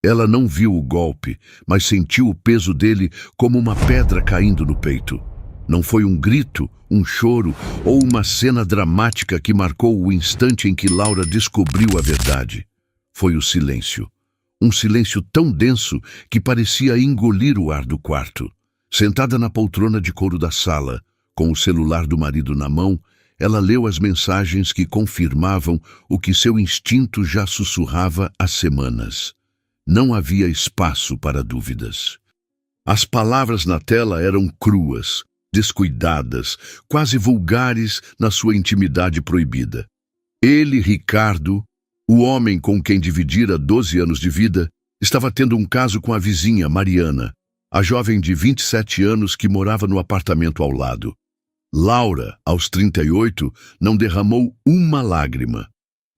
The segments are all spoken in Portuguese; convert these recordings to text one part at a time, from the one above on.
Ela não viu o golpe, mas sentiu o peso dele como uma pedra caindo no peito. Não foi um grito, um choro ou uma cena dramática que marcou o instante em que Laura descobriu a verdade. Foi o silêncio. Um silêncio tão denso que parecia engolir o ar do quarto. Sentada na poltrona de couro da sala, com o celular do marido na mão, ela leu as mensagens que confirmavam o que seu instinto já sussurrava há semanas. Não havia espaço para dúvidas. As palavras na tela eram cruas, descuidadas, quase vulgares na sua intimidade proibida. Ele, Ricardo, o homem com quem dividira 12 anos de vida, estava tendo um caso com a vizinha, Mariana, a jovem de 27 anos que morava no apartamento ao lado. Laura, aos 38, não derramou uma lágrima.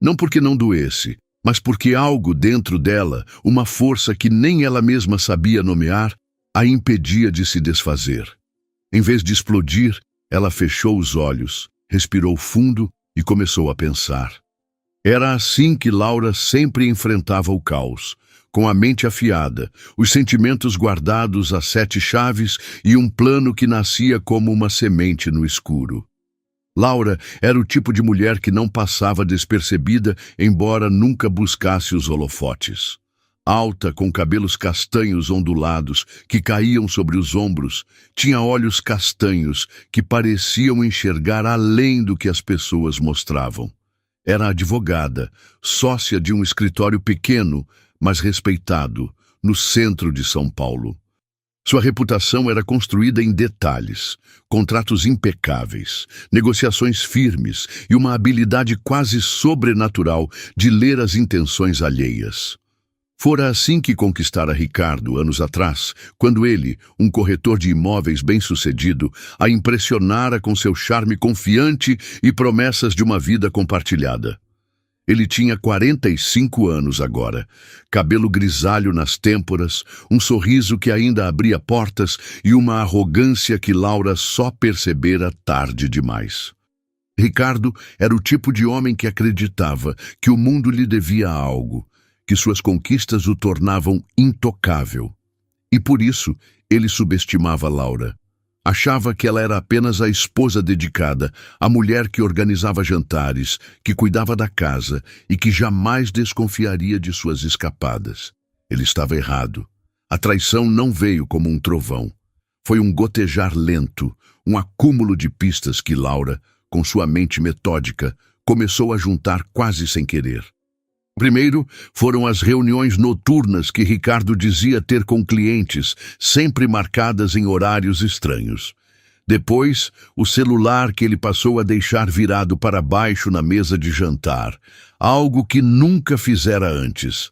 Não porque não doesse, mas porque algo dentro dela, uma força que nem ela mesma sabia nomear, a impedia de se desfazer. Em vez de explodir, ela fechou os olhos, respirou fundo e começou a pensar. Era assim que Laura sempre enfrentava o caos, com a mente afiada, os sentimentos guardados a 7 chaves e um plano que nascia como uma semente no escuro. Laura era o tipo de mulher que não passava despercebida, embora nunca buscasse os holofotes. Alta, com cabelos castanhos ondulados que caíam sobre os ombros, tinha olhos castanhos que pareciam enxergar além do que as pessoas mostravam. Era advogada, sócia de um escritório pequeno, mas respeitado, no centro de São Paulo. Sua reputação era construída em detalhes, contratos impecáveis, negociações firmes e uma habilidade quase sobrenatural de ler as intenções alheias. Fora assim que conquistara Ricardo anos atrás, quando ele, um corretor de imóveis bem-sucedido, a impressionara com seu charme confiante e promessas de uma vida compartilhada. Ele tinha 45 anos agora, cabelo grisalho nas têmporas, um sorriso que ainda abria portas e uma arrogância que Laura só percebera tarde demais. Ricardo era o tipo de homem que acreditava que o mundo lhe devia algo, que suas conquistas o tornavam intocável. E por isso ele subestimava Laura. Achava que ela era apenas a esposa dedicada, a mulher que organizava jantares, que cuidava da casa e que jamais desconfiaria de suas escapadas. Ele estava errado. A traição não veio como um trovão. Foi um gotejar lento, um acúmulo de pistas que Laura, com sua mente metódica, começou a juntar quase sem querer. Primeiro, foram as reuniões noturnas que Ricardo dizia ter com clientes, sempre marcadas em horários estranhos. Depois, o celular que ele passou a deixar virado para baixo na mesa de jantar, algo que nunca fizera antes.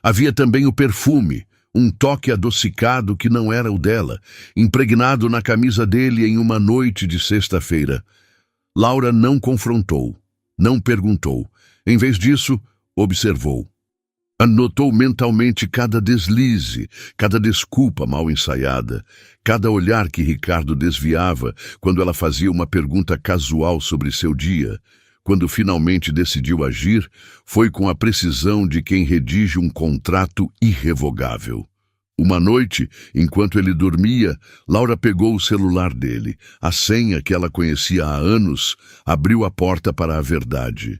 Havia também o perfume, um toque adocicado que não era o dela, impregnado na camisa dele em uma noite de sexta-feira. Laura não confrontou, não perguntou. Em vez disso, observou. Anotou mentalmente cada deslize, cada desculpa mal ensaiada, cada olhar que Ricardo desviava quando ela fazia uma pergunta casual sobre seu dia. Quando finalmente decidiu agir, foi com a precisão de quem redige um contrato irrevogável. Uma noite, enquanto ele dormia, Laura pegou o celular dele. A senha que ela conhecia há anos abriu a porta para a verdade.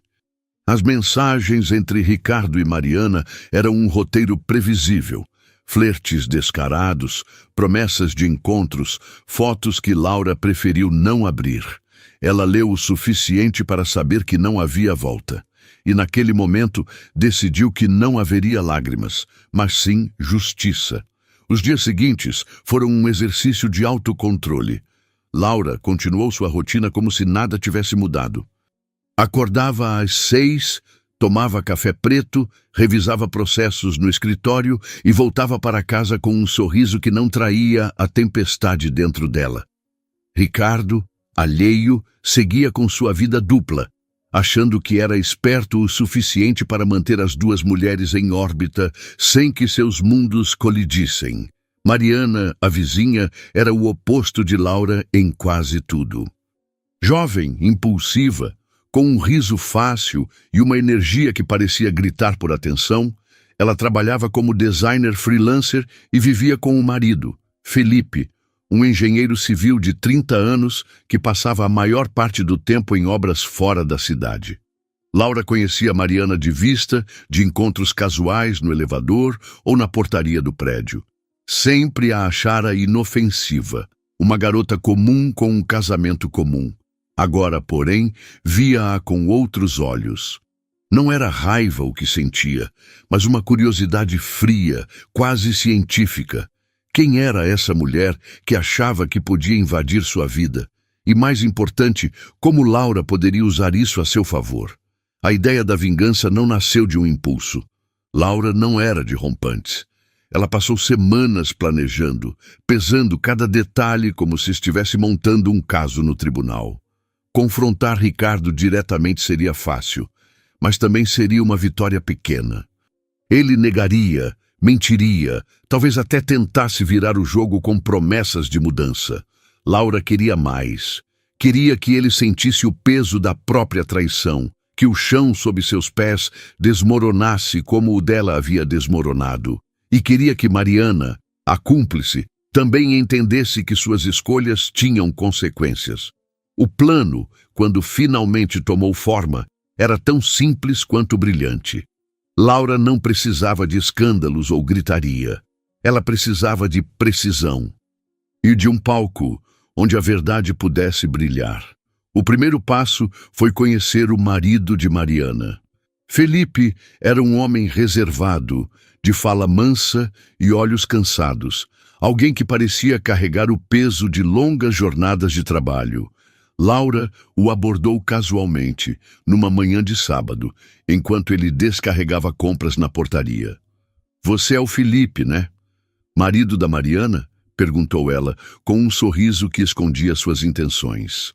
As mensagens entre Ricardo e Mariana eram um roteiro previsível. Flertes descarados, promessas de encontros, fotos que Laura preferiu não abrir. Ela leu o suficiente para saber que não havia volta. E naquele momento decidiu que não haveria lágrimas, mas sim justiça. Os dias seguintes foram um exercício de autocontrole. Laura continuou sua rotina como se nada tivesse mudado. Acordava às 6, tomava café preto, revisava processos no escritório e voltava para casa com um sorriso que não traía a tempestade dentro dela. Ricardo, alheio, seguia com sua vida dupla, achando que era esperto o suficiente para manter as duas mulheres em órbita sem que seus mundos colidissem. Mariana, a vizinha, era o oposto de Laura em quase tudo. Jovem, impulsiva, com um riso fácil e uma energia que parecia gritar por atenção, Ela trabalhava como designer freelancer e vivia com o marido, Felipe, um engenheiro civil de 30 anos que passava a maior parte do tempo em obras fora da cidade. Laura conhecia Mariana de vista, de encontros casuais no elevador ou na portaria do prédio. Sempre a achara inofensiva, uma garota comum com um casamento comum. Agora, porém, via-a com outros olhos. Não era raiva o que sentia, mas uma curiosidade fria, quase científica. Quem era essa mulher que achava que podia invadir sua vida? E, mais importante, como Laura poderia usar isso a seu favor? A ideia da vingança não nasceu de um impulso. Laura não era de rompantes. Ela passou semanas planejando, pesando cada detalhe como se estivesse montando um caso no tribunal. Confrontar Ricardo diretamente seria fácil, mas também seria uma vitória pequena. Ele negaria, mentiria, talvez até tentasse virar o jogo com promessas de mudança. Laura queria mais. Queria que ele sentisse o peso da própria traição, que o chão sob seus pés desmoronasse como o dela havia desmoronado. E queria que Mariana, a cúmplice, também entendesse que suas escolhas tinham consequências. O plano, quando finalmente tomou forma, era tão simples quanto brilhante. Laura não precisava de escândalos ou gritaria. Ela precisava de precisão. E de um palco onde a verdade pudesse brilhar. O primeiro passo foi conhecer o marido de Mariana. Felipe era um homem reservado, de fala mansa e olhos cansados, alguém que parecia carregar o peso de longas jornadas de trabalho. Laura o abordou casualmente, numa manhã de sábado, enquanto ele descarregava compras na portaria. "Você é o Felipe, né? Marido da Mariana?" perguntou ela, com um sorriso que escondia suas intenções.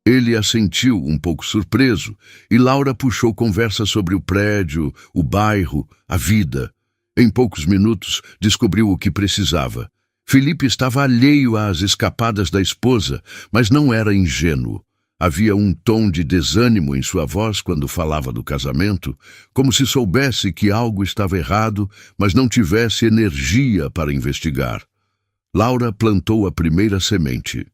Ele assentiu, um pouco surpreso, e Laura puxou conversa sobre o prédio, o bairro, a vida. Em poucos minutos, descobriu o que precisava. Felipe estava alheio às escapadas da esposa, mas não era ingênuo. Havia um tom de desânimo em sua voz quando falava do casamento, como se soubesse que algo estava errado, mas não tivesse energia para investigar. Laura plantou a primeira semente.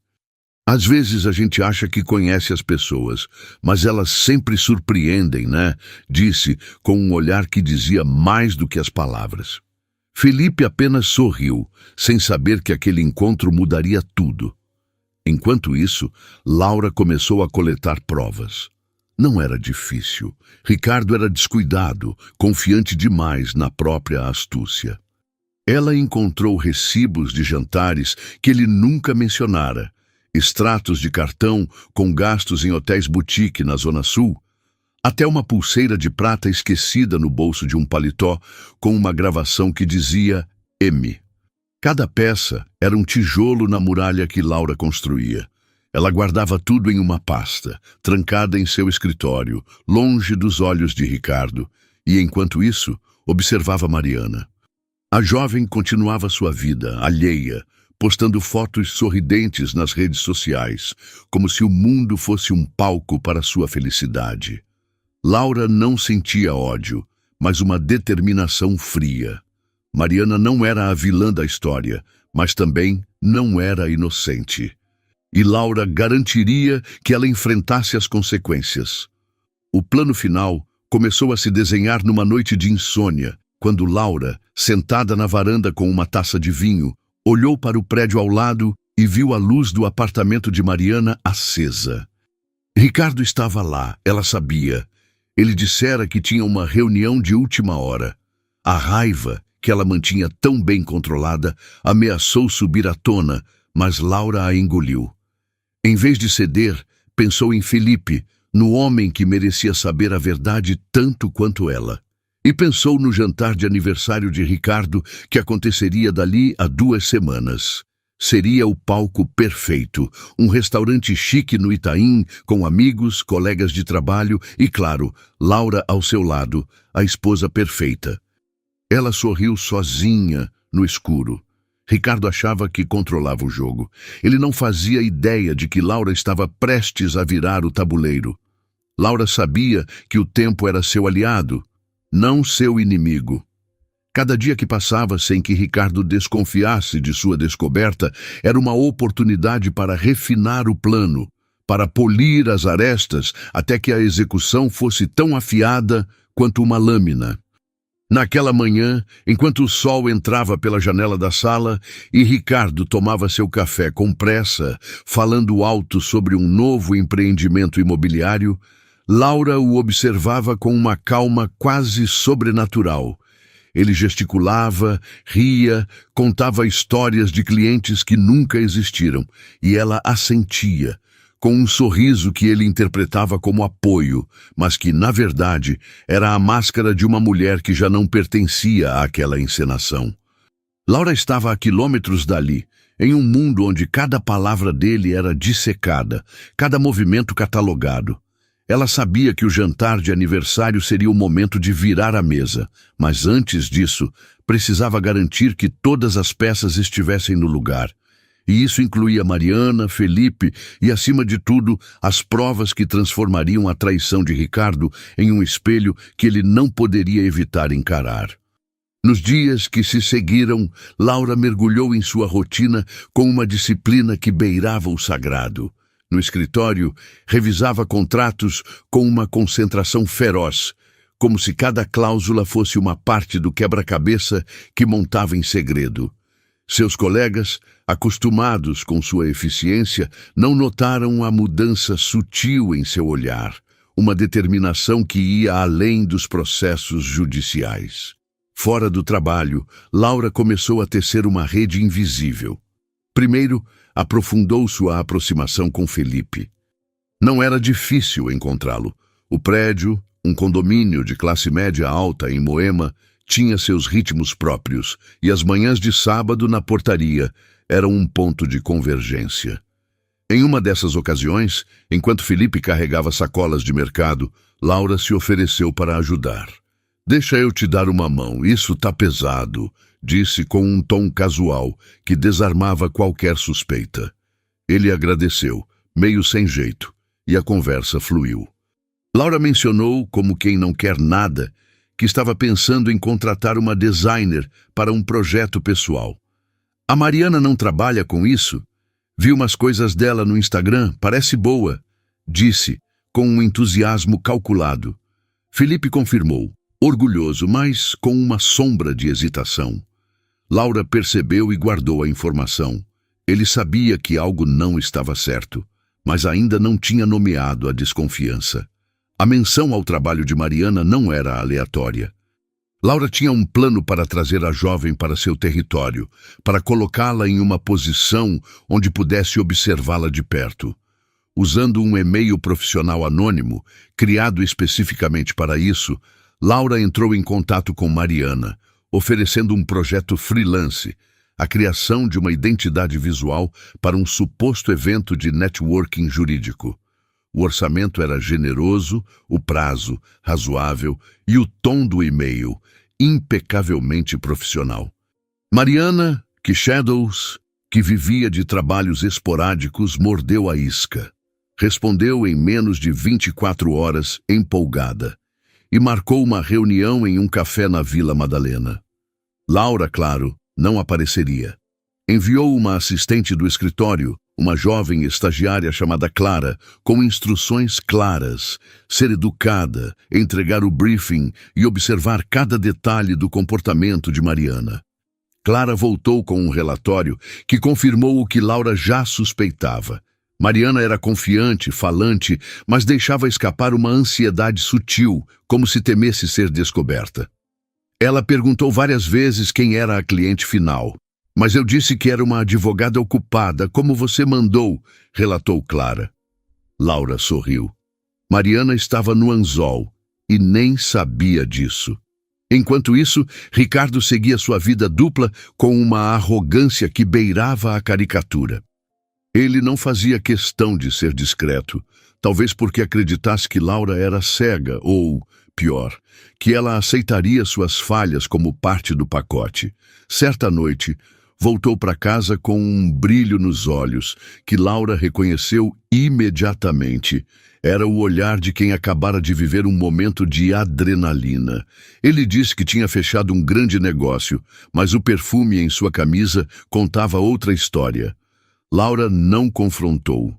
Às vezes a gente acha que conhece as pessoas, mas elas sempre surpreendem, né? Disse, com um olhar que dizia mais do que as palavras. Felipe apenas sorriu, sem saber que aquele encontro mudaria tudo. Enquanto isso, Laura começou a coletar provas. Não era difícil. Ricardo era descuidado, confiante demais na própria astúcia. Ela encontrou recibos de jantares que ele nunca mencionara, extratos de cartão com gastos em hotéis boutique na Zona Sul, até uma pulseira de prata esquecida no bolso de um paletó com uma gravação que dizia M. Cada peça era um tijolo na muralha que Laura construía. Ela guardava tudo em uma pasta, trancada em seu escritório, longe dos olhos de Ricardo, e enquanto isso, observava Mariana. A jovem continuava sua vida, alheia, postando fotos sorridentes nas redes sociais, como se o mundo fosse um palco para sua felicidade. Laura não sentia ódio, mas uma determinação fria. Mariana não era a vilã da história, mas também não era inocente. E Laura garantiria que ela enfrentasse as consequências. O plano final começou a se desenhar numa noite de insônia, quando Laura, sentada na varanda com uma taça de vinho, olhou para o prédio ao lado e viu a luz do apartamento de Mariana acesa. Ricardo estava lá, ela sabia. Ele dissera que tinha uma reunião de última hora. A raiva, que ela mantinha tão bem controlada, ameaçou subir à tona, mas Laura a engoliu. Em vez de ceder, pensou em Felipe, no homem que merecia saber a verdade tanto quanto ela. E pensou no jantar de aniversário de Ricardo, que aconteceria dali a 2 semanas. Seria o palco perfeito, um restaurante chique no Itaim, com amigos, colegas de trabalho e, claro, Laura ao seu lado, a esposa perfeita. Ela sorriu sozinha, no escuro. Ricardo achava que controlava o jogo. Ele não fazia ideia de que Laura estava prestes a virar o tabuleiro. Laura sabia que o tempo era seu aliado, não seu inimigo. Cada dia que passava sem que Ricardo desconfiasse de sua descoberta era uma oportunidade para refinar o plano, para polir as arestas até que a execução fosse tão afiada quanto uma lâmina. Naquela manhã, enquanto o sol entrava pela janela da sala e Ricardo tomava seu café com pressa, falando alto sobre um novo empreendimento imobiliário, Laura o observava com uma calma quase sobrenatural. Ele gesticulava, ria, contava histórias de clientes que nunca existiram, e ela assentia, com um sorriso que ele interpretava como apoio, mas que, na verdade, era a máscara de uma mulher que já não pertencia àquela encenação. Laura estava a quilômetros dali, em um mundo onde cada palavra dele era dissecada, cada movimento catalogado. Ela sabia que o jantar de aniversário seria o momento de virar a mesa, mas antes disso, precisava garantir que todas as peças estivessem no lugar. E isso incluía Mariana, Felipe e, acima de tudo, as provas que transformariam a traição de Ricardo em um espelho que ele não poderia evitar encarar. Nos dias que se seguiram, Laura mergulhou em sua rotina com uma disciplina que beirava o sagrado. No escritório, revisava contratos com uma concentração feroz, como se cada cláusula fosse uma parte do quebra-cabeça que montava em segredo. Seus colegas, acostumados com sua eficiência, não notaram a mudança sutil em seu olhar, uma determinação que ia além dos processos judiciais. Fora do trabalho, Laura começou a tecer uma rede invisível. Primeiro, aprofundou sua aproximação com Felipe. Não era difícil encontrá-lo. O prédio, um condomínio de classe média alta em Moema, tinha seus ritmos próprios, e as manhãs de sábado na portaria eram um ponto de convergência. Em uma dessas ocasiões, enquanto Felipe carregava sacolas de mercado, Laura se ofereceu para ajudar. "Deixa eu te dar uma mão, isso tá pesado", disse com um tom casual que desarmava qualquer suspeita. Ele agradeceu, meio sem jeito, e a conversa fluiu. Laura mencionou, como quem não quer nada, que estava pensando em contratar uma designer para um projeto pessoal. "A Mariana não trabalha com isso? Vi umas coisas dela no Instagram, parece boa", disse, com um entusiasmo calculado. Felipe confirmou, orgulhoso, mas com uma sombra de hesitação. Laura percebeu e guardou a informação. Ele sabia que algo não estava certo, mas ainda não tinha nomeado a desconfiança. A menção ao trabalho de Mariana não era aleatória. Laura tinha um plano para trazer a jovem para seu território, para colocá-la em uma posição onde pudesse observá-la de perto. Usando um e-mail profissional anônimo, criado especificamente para isso, Laura entrou em contato com Mariana, oferecendo um projeto freelance, a criação de uma identidade visual para um suposto evento de networking jurídico. O orçamento era generoso, o prazo razoável e o tom do e-mail impecavelmente profissional. Mariana, que vivia de trabalhos esporádicos, mordeu a isca. Respondeu em menos de 24 horas, empolgada, e marcou uma reunião em um café na Vila Madalena. Laura, claro, não apareceria. Enviou uma assistente do escritório, uma jovem estagiária chamada Clara, com instruções claras, ser educada, entregar o briefing e observar cada detalhe do comportamento de Mariana. Clara voltou com um relatório que confirmou o que Laura já suspeitava. Mariana era confiante, falante, mas deixava escapar uma ansiedade sutil, como se temesse ser descoberta. Ela perguntou várias vezes quem era a cliente final. "Mas eu disse que era uma advogada ocupada, como você mandou", relatou Clara. Laura sorriu. Mariana estava no anzol e nem sabia disso. Enquanto isso, Ricardo seguia sua vida dupla com uma arrogância que beirava a caricatura. Ele não fazia questão de ser discreto, talvez porque acreditasse que Laura era cega ou, pior, que ela aceitaria suas falhas como parte do pacote. Certa noite, voltou para casa com um brilho nos olhos, que Laura reconheceu imediatamente. Era o olhar de quem acabara de viver um momento de adrenalina. Ele disse que tinha fechado um grande negócio, mas o perfume em sua camisa contava outra história. Laura não confrontou.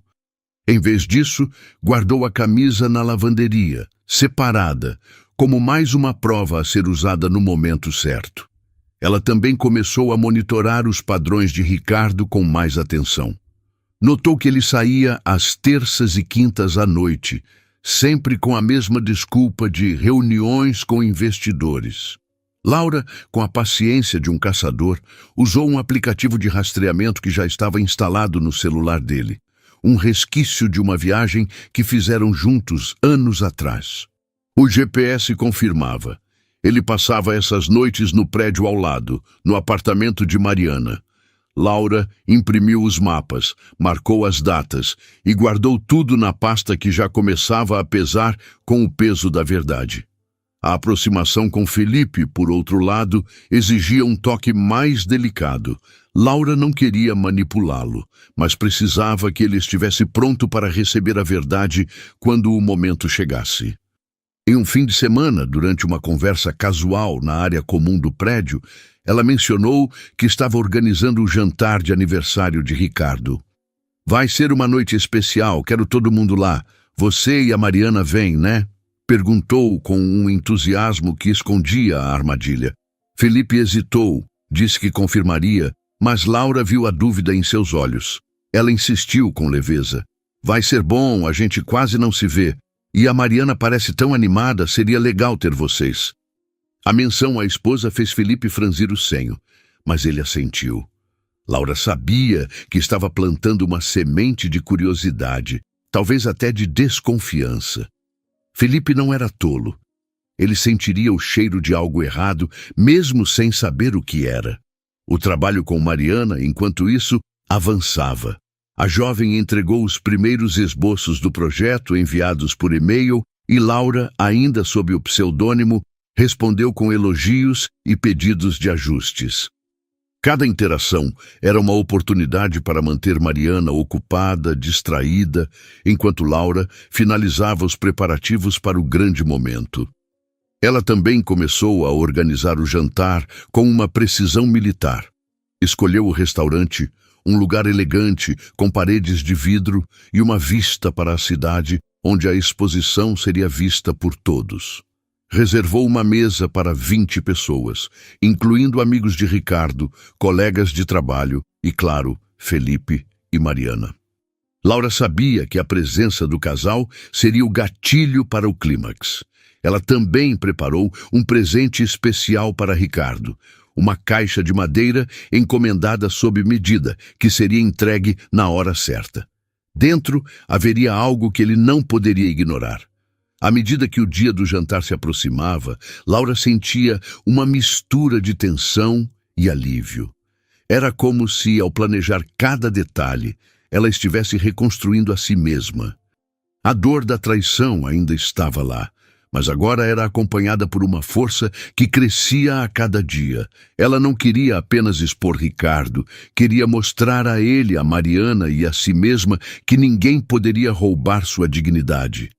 Em vez disso, guardou a camisa na lavanderia, separada, como mais uma prova a ser usada no momento certo. Ela também começou a monitorar os padrões de Ricardo com mais atenção. Notou que ele saía às terças e quintas à noite, sempre com a mesma desculpa de reuniões com investidores. Laura, com a paciência de um caçador, usou um aplicativo de rastreamento que já estava instalado no celular dele, um resquício de uma viagem que fizeram juntos anos atrás. O GPS confirmava. Ele passava essas noites no prédio ao lado, no apartamento de Mariana. Laura imprimiu os mapas, marcou as datas e guardou tudo na pasta que já começava a pesar com o peso da verdade. A aproximação com Felipe, por outro lado, exigia um toque mais delicado. Laura não queria manipulá-lo, mas precisava que ele estivesse pronto para receber a verdade quando o momento chegasse. Em um fim de semana, durante uma conversa casual na área comum do prédio, ela mencionou que estava organizando o jantar de aniversário de Ricardo. "Vai ser uma noite especial, quero todo mundo lá. Você e a Mariana vêm, né?" Perguntou com um entusiasmo que escondia a armadilha. Felipe hesitou, disse que confirmaria, mas Laura viu a dúvida em seus olhos. Ela insistiu com leveza. "Vai ser bom, a gente quase não se vê. E a Mariana parece tão animada, seria legal ter vocês." A menção à esposa fez Felipe franzir o senho, mas ele assentiu. Laura sabia que estava plantando uma semente de curiosidade, talvez até de desconfiança. Felipe não era tolo. Ele sentiria o cheiro de algo errado, mesmo sem saber o que era. O trabalho com Mariana, enquanto isso, avançava. A jovem entregou os primeiros esboços do projeto enviados por e-mail e Laura, ainda sob o pseudônimo, respondeu com elogios e pedidos de ajustes. Cada interação era uma oportunidade para manter Mariana ocupada, distraída, enquanto Laura finalizava os preparativos para o grande momento. Ela também começou a organizar o jantar com uma precisão militar. Escolheu o restaurante, um lugar elegante, com paredes de vidro e uma vista para a cidade, onde a exposição seria vista por todos. Reservou uma mesa para 20 pessoas, incluindo amigos de Ricardo, colegas de trabalho e, claro, Felipe e Mariana. Laura sabia que a presença do casal seria o gatilho para o clímax. Ela também preparou um presente especial para Ricardo, uma caixa de madeira encomendada sob medida, que seria entregue na hora certa. Dentro haveria algo que ele não poderia ignorar. À medida que o dia do jantar se aproximava, Laura sentia uma mistura de tensão e alívio. Era como se, ao planejar cada detalhe, ela estivesse reconstruindo a si mesma. A dor da traição ainda estava lá, mas agora era acompanhada por uma força que crescia a cada dia. Ela não queria apenas expor Ricardo, queria mostrar a ele, a Mariana e a si mesma que ninguém poderia roubar sua dignidade.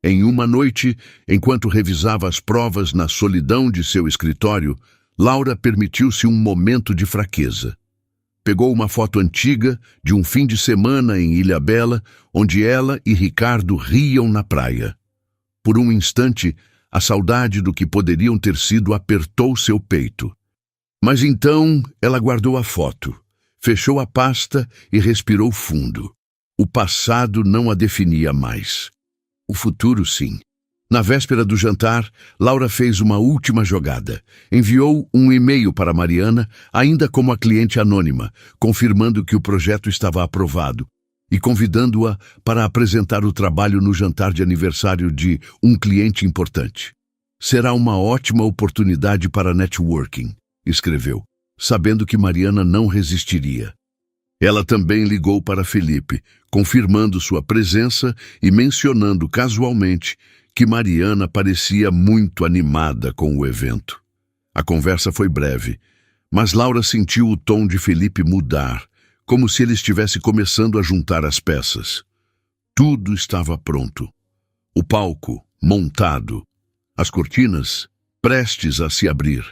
Em uma noite, enquanto revisava as provas na solidão de seu escritório, Laura permitiu-se um momento de fraqueza. Pegou uma foto antiga de um fim de semana em Ilhabela, onde ela e Ricardo riam na praia. Por um instante, a saudade do que poderiam ter sido apertou seu peito. Mas então ela guardou a foto, fechou a pasta e respirou fundo. O passado não a definia mais. O futuro, sim. Na véspera do jantar, Laura fez uma última jogada. Enviou um e-mail para Mariana, ainda como a cliente anônima, confirmando que o projeto estava aprovado e convidando-a para apresentar o trabalho no jantar de aniversário de um cliente importante. "Será uma ótima oportunidade para networking", escreveu, sabendo que Mariana não resistiria. Ela também ligou para Felipe, confirmando sua presença e mencionando casualmente que Mariana parecia muito animada com o evento. A conversa foi breve, Mas Laura sentiu o tom de Felipe mudar, como se ele estivesse começando a juntar as peças. Tudo estava pronto. O palco, montado. As cortinas, prestes a se abrir.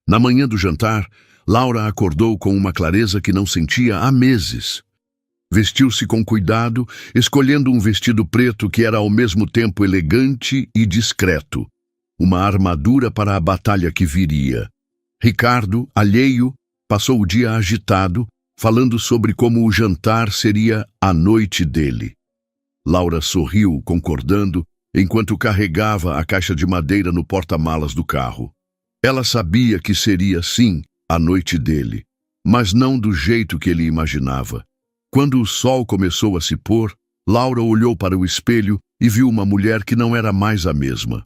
Na manhã do jantar, Laura acordou com uma clareza que não sentia há meses. Vestiu-se com cuidado, escolhendo um vestido preto que era ao mesmo tempo elegante e discreto. Uma armadura para a batalha que viria. Ricardo, alheio, passou o dia agitado, falando sobre como o jantar seria a noite dele. Laura sorriu, concordando, enquanto carregava a caixa de madeira no porta-malas do carro. Ela sabia que seria, sim, a noite dele, mas não do jeito que ele imaginava. Quando o sol começou a se pôr, Laura olhou para o espelho e viu uma mulher que não era mais a mesma.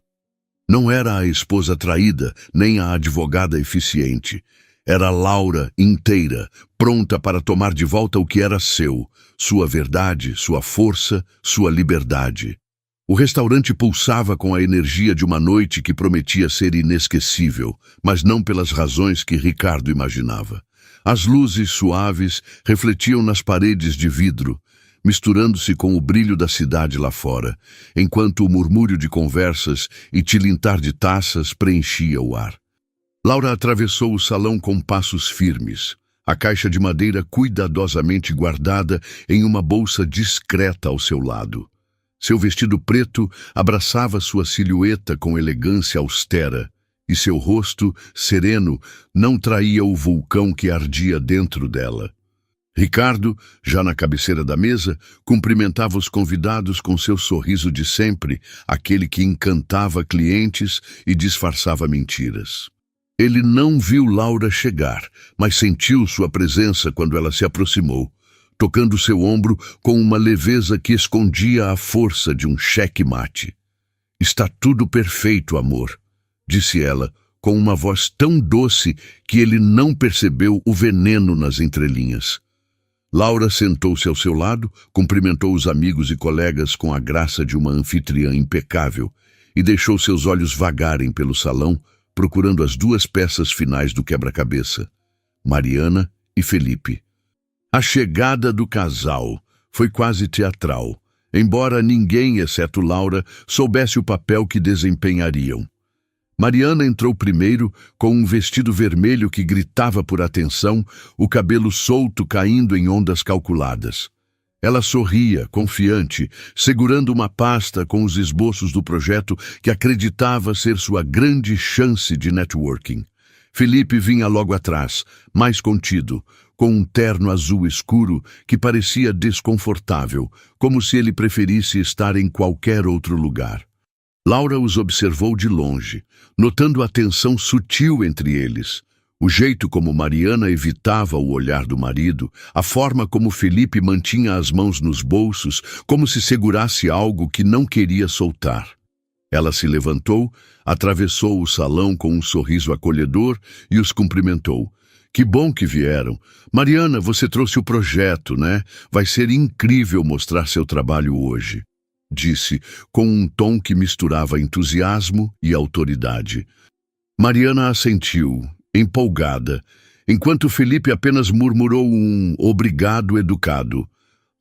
Não era a esposa traída, nem a advogada eficiente. Era Laura inteira, pronta para tomar de volta o que era seu, sua verdade, sua força, sua liberdade. O restaurante pulsava com a energia de uma noite que prometia ser inesquecível, mas não pelas razões que Ricardo imaginava. As luzes suaves refletiam nas paredes de vidro, misturando-se com o brilho da cidade lá fora, enquanto o murmúrio de conversas e tilintar de taças preenchia o ar. Laura atravessou o salão com passos firmes, a caixa de madeira cuidadosamente guardada em uma bolsa discreta ao seu lado. Seu vestido preto abraçava sua silhueta com elegância austera, e seu rosto, sereno, não traía o vulcão que ardia dentro dela. Ricardo, já na cabeceira da mesa, cumprimentava os convidados com seu sorriso de sempre, aquele que encantava clientes e disfarçava mentiras. Ele não viu Laura chegar, mas sentiu sua presença quando ela se aproximou, tocando seu ombro com uma leveza que escondia a força de um xeque-mate. "Está tudo perfeito, amor", disse ela, com uma voz tão doce que ele não percebeu o veneno nas entrelinhas. Laura sentou-se ao seu lado, cumprimentou os amigos e colegas com a graça de uma anfitriã impecável e deixou seus olhos vagarem pelo salão, procurando as duas peças finais do quebra-cabeça, Mariana e Felipe. A chegada do casal foi quase teatral, embora ninguém, exceto Laura, soubesse o papel que desempenhariam. Mariana entrou primeiro com um vestido vermelho que gritava por atenção, o cabelo solto caindo em ondas calculadas. Ela sorria, confiante, segurando uma pasta com os esboços do projeto que acreditava ser sua grande chance de networking. Felipe vinha logo atrás, mais contido, com um terno azul escuro que parecia desconfortável, como se ele preferisse estar em qualquer outro lugar. Laura os observou de longe, notando a tensão sutil entre eles. O jeito como Mariana evitava o olhar do marido, a forma como Felipe mantinha as mãos nos bolsos, como se segurasse algo que não queria soltar. Ela se levantou, atravessou o salão com um sorriso acolhedor e os cumprimentou. "Que bom que vieram. Mariana, você trouxe o projeto, né? Vai ser incrível mostrar seu trabalho hoje", disse, com um tom que misturava entusiasmo e autoridade. Mariana assentiu, empolgada, enquanto Felipe apenas murmurou um obrigado educado.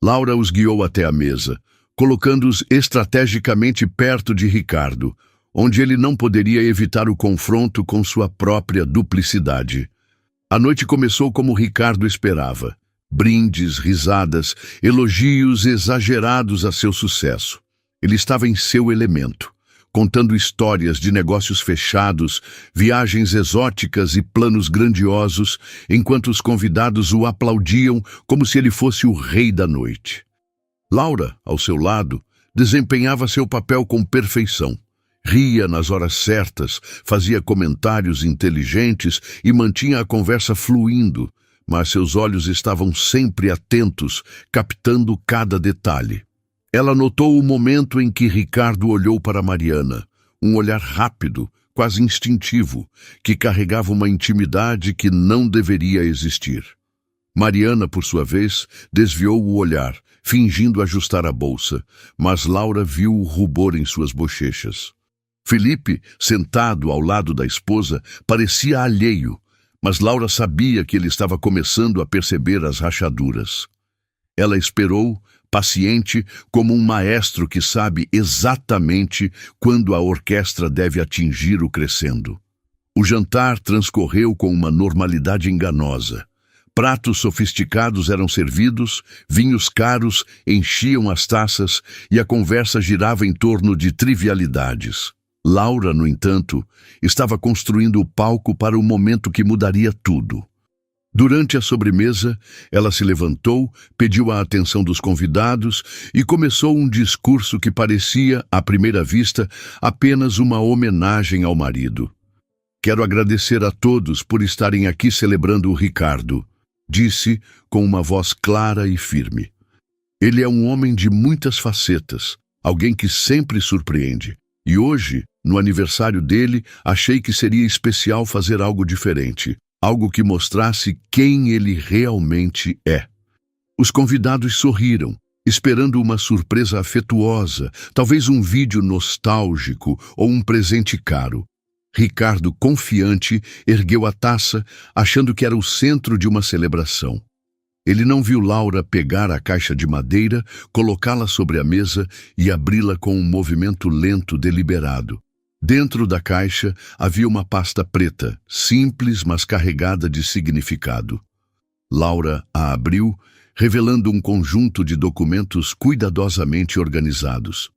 Laura os guiou até a mesa, colocando-os estrategicamente perto de Ricardo, onde ele não poderia evitar o confronto com sua própria duplicidade. A noite começou como Ricardo esperava. Brindes, risadas, elogios exagerados a seu sucesso. Ele estava em seu elemento, contando histórias de negócios fechados, viagens exóticas e planos grandiosos, enquanto os convidados o aplaudiam como se ele fosse o rei da noite. Laura, ao seu lado, desempenhava seu papel com perfeição. Ria nas horas certas, fazia comentários inteligentes e mantinha a conversa fluindo, mas seus olhos estavam sempre atentos, captando cada detalhe. Ela notou o momento em que Ricardo olhou para Mariana, um olhar rápido, quase instintivo, que carregava uma intimidade que não deveria existir. Mariana, por sua vez, desviou o olhar, fingindo ajustar a bolsa, mas Laura viu o rubor em suas bochechas. Felipe, sentado ao lado da esposa, parecia alheio, mas Laura sabia que ele estava começando a perceber as rachaduras. Ela esperou, paciente, como um maestro que sabe exatamente quando a orquestra deve atingir o crescendo. O jantar transcorreu com uma normalidade enganosa. Pratos sofisticados eram servidos, vinhos caros enchiam as taças e a conversa girava em torno de trivialidades. Laura, no entanto, estava construindo o palco para o momento que mudaria tudo. Durante a sobremesa, ela se levantou, pediu a atenção dos convidados e começou um discurso que parecia, à primeira vista, apenas uma homenagem ao marido. Quero agradecer a todos por estarem aqui celebrando o Ricardo, disse com uma voz clara e firme. Ele é um homem de muitas facetas, alguém que sempre surpreende. E hoje, no aniversário dele, achei que seria especial fazer algo diferente. Algo que mostrasse quem ele realmente é. Os convidados sorriram, esperando uma surpresa afetuosa, talvez um vídeo nostálgico ou um presente caro. Ricardo, confiante, ergueu a taça, achando que era o centro de uma celebração. Ele não viu Laura pegar a caixa de madeira, colocá-la sobre a mesa e abri-la com um movimento lento, deliberado. Dentro da caixa havia uma pasta preta, simples, mas carregada de significado. Laura a abriu, revelando um conjunto de documentos cuidadosamente organizados.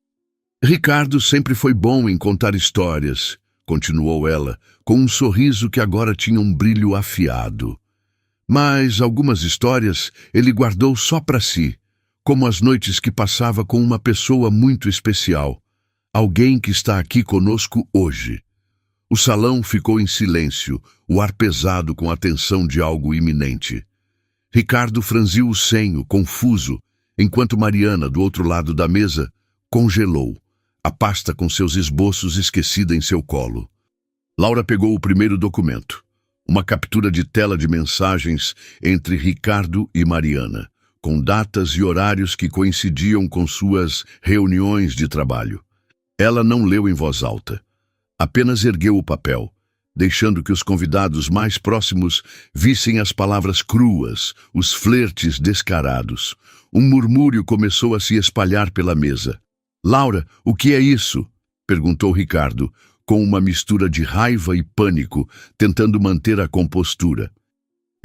Ricardo sempre foi bom em contar histórias, continuou ela, com um sorriso que agora tinha um brilho afiado. Mas algumas histórias ele guardou só para si, como as noites que passava com uma pessoa muito especial. Alguém que está aqui conosco hoje. O salão ficou em silêncio, o ar pesado com a tensão de algo iminente. Ricardo franziu o senho, confuso, enquanto Mariana, do outro lado da mesa, congelou, a pasta com seus esboços esquecida em seu colo. Laura pegou o primeiro documento, uma captura de tela de mensagens entre Ricardo e Mariana, com datas e horários que coincidiam com suas reuniões de trabalho. Ela não leu em voz alta. Apenas ergueu o papel, deixando que os convidados mais próximos vissem as palavras cruas, os flertes descarados. Um murmúrio começou a se espalhar pela mesa. "Laura, o que é isso?" perguntou Ricardo, com uma mistura de raiva e pânico, tentando manter a compostura.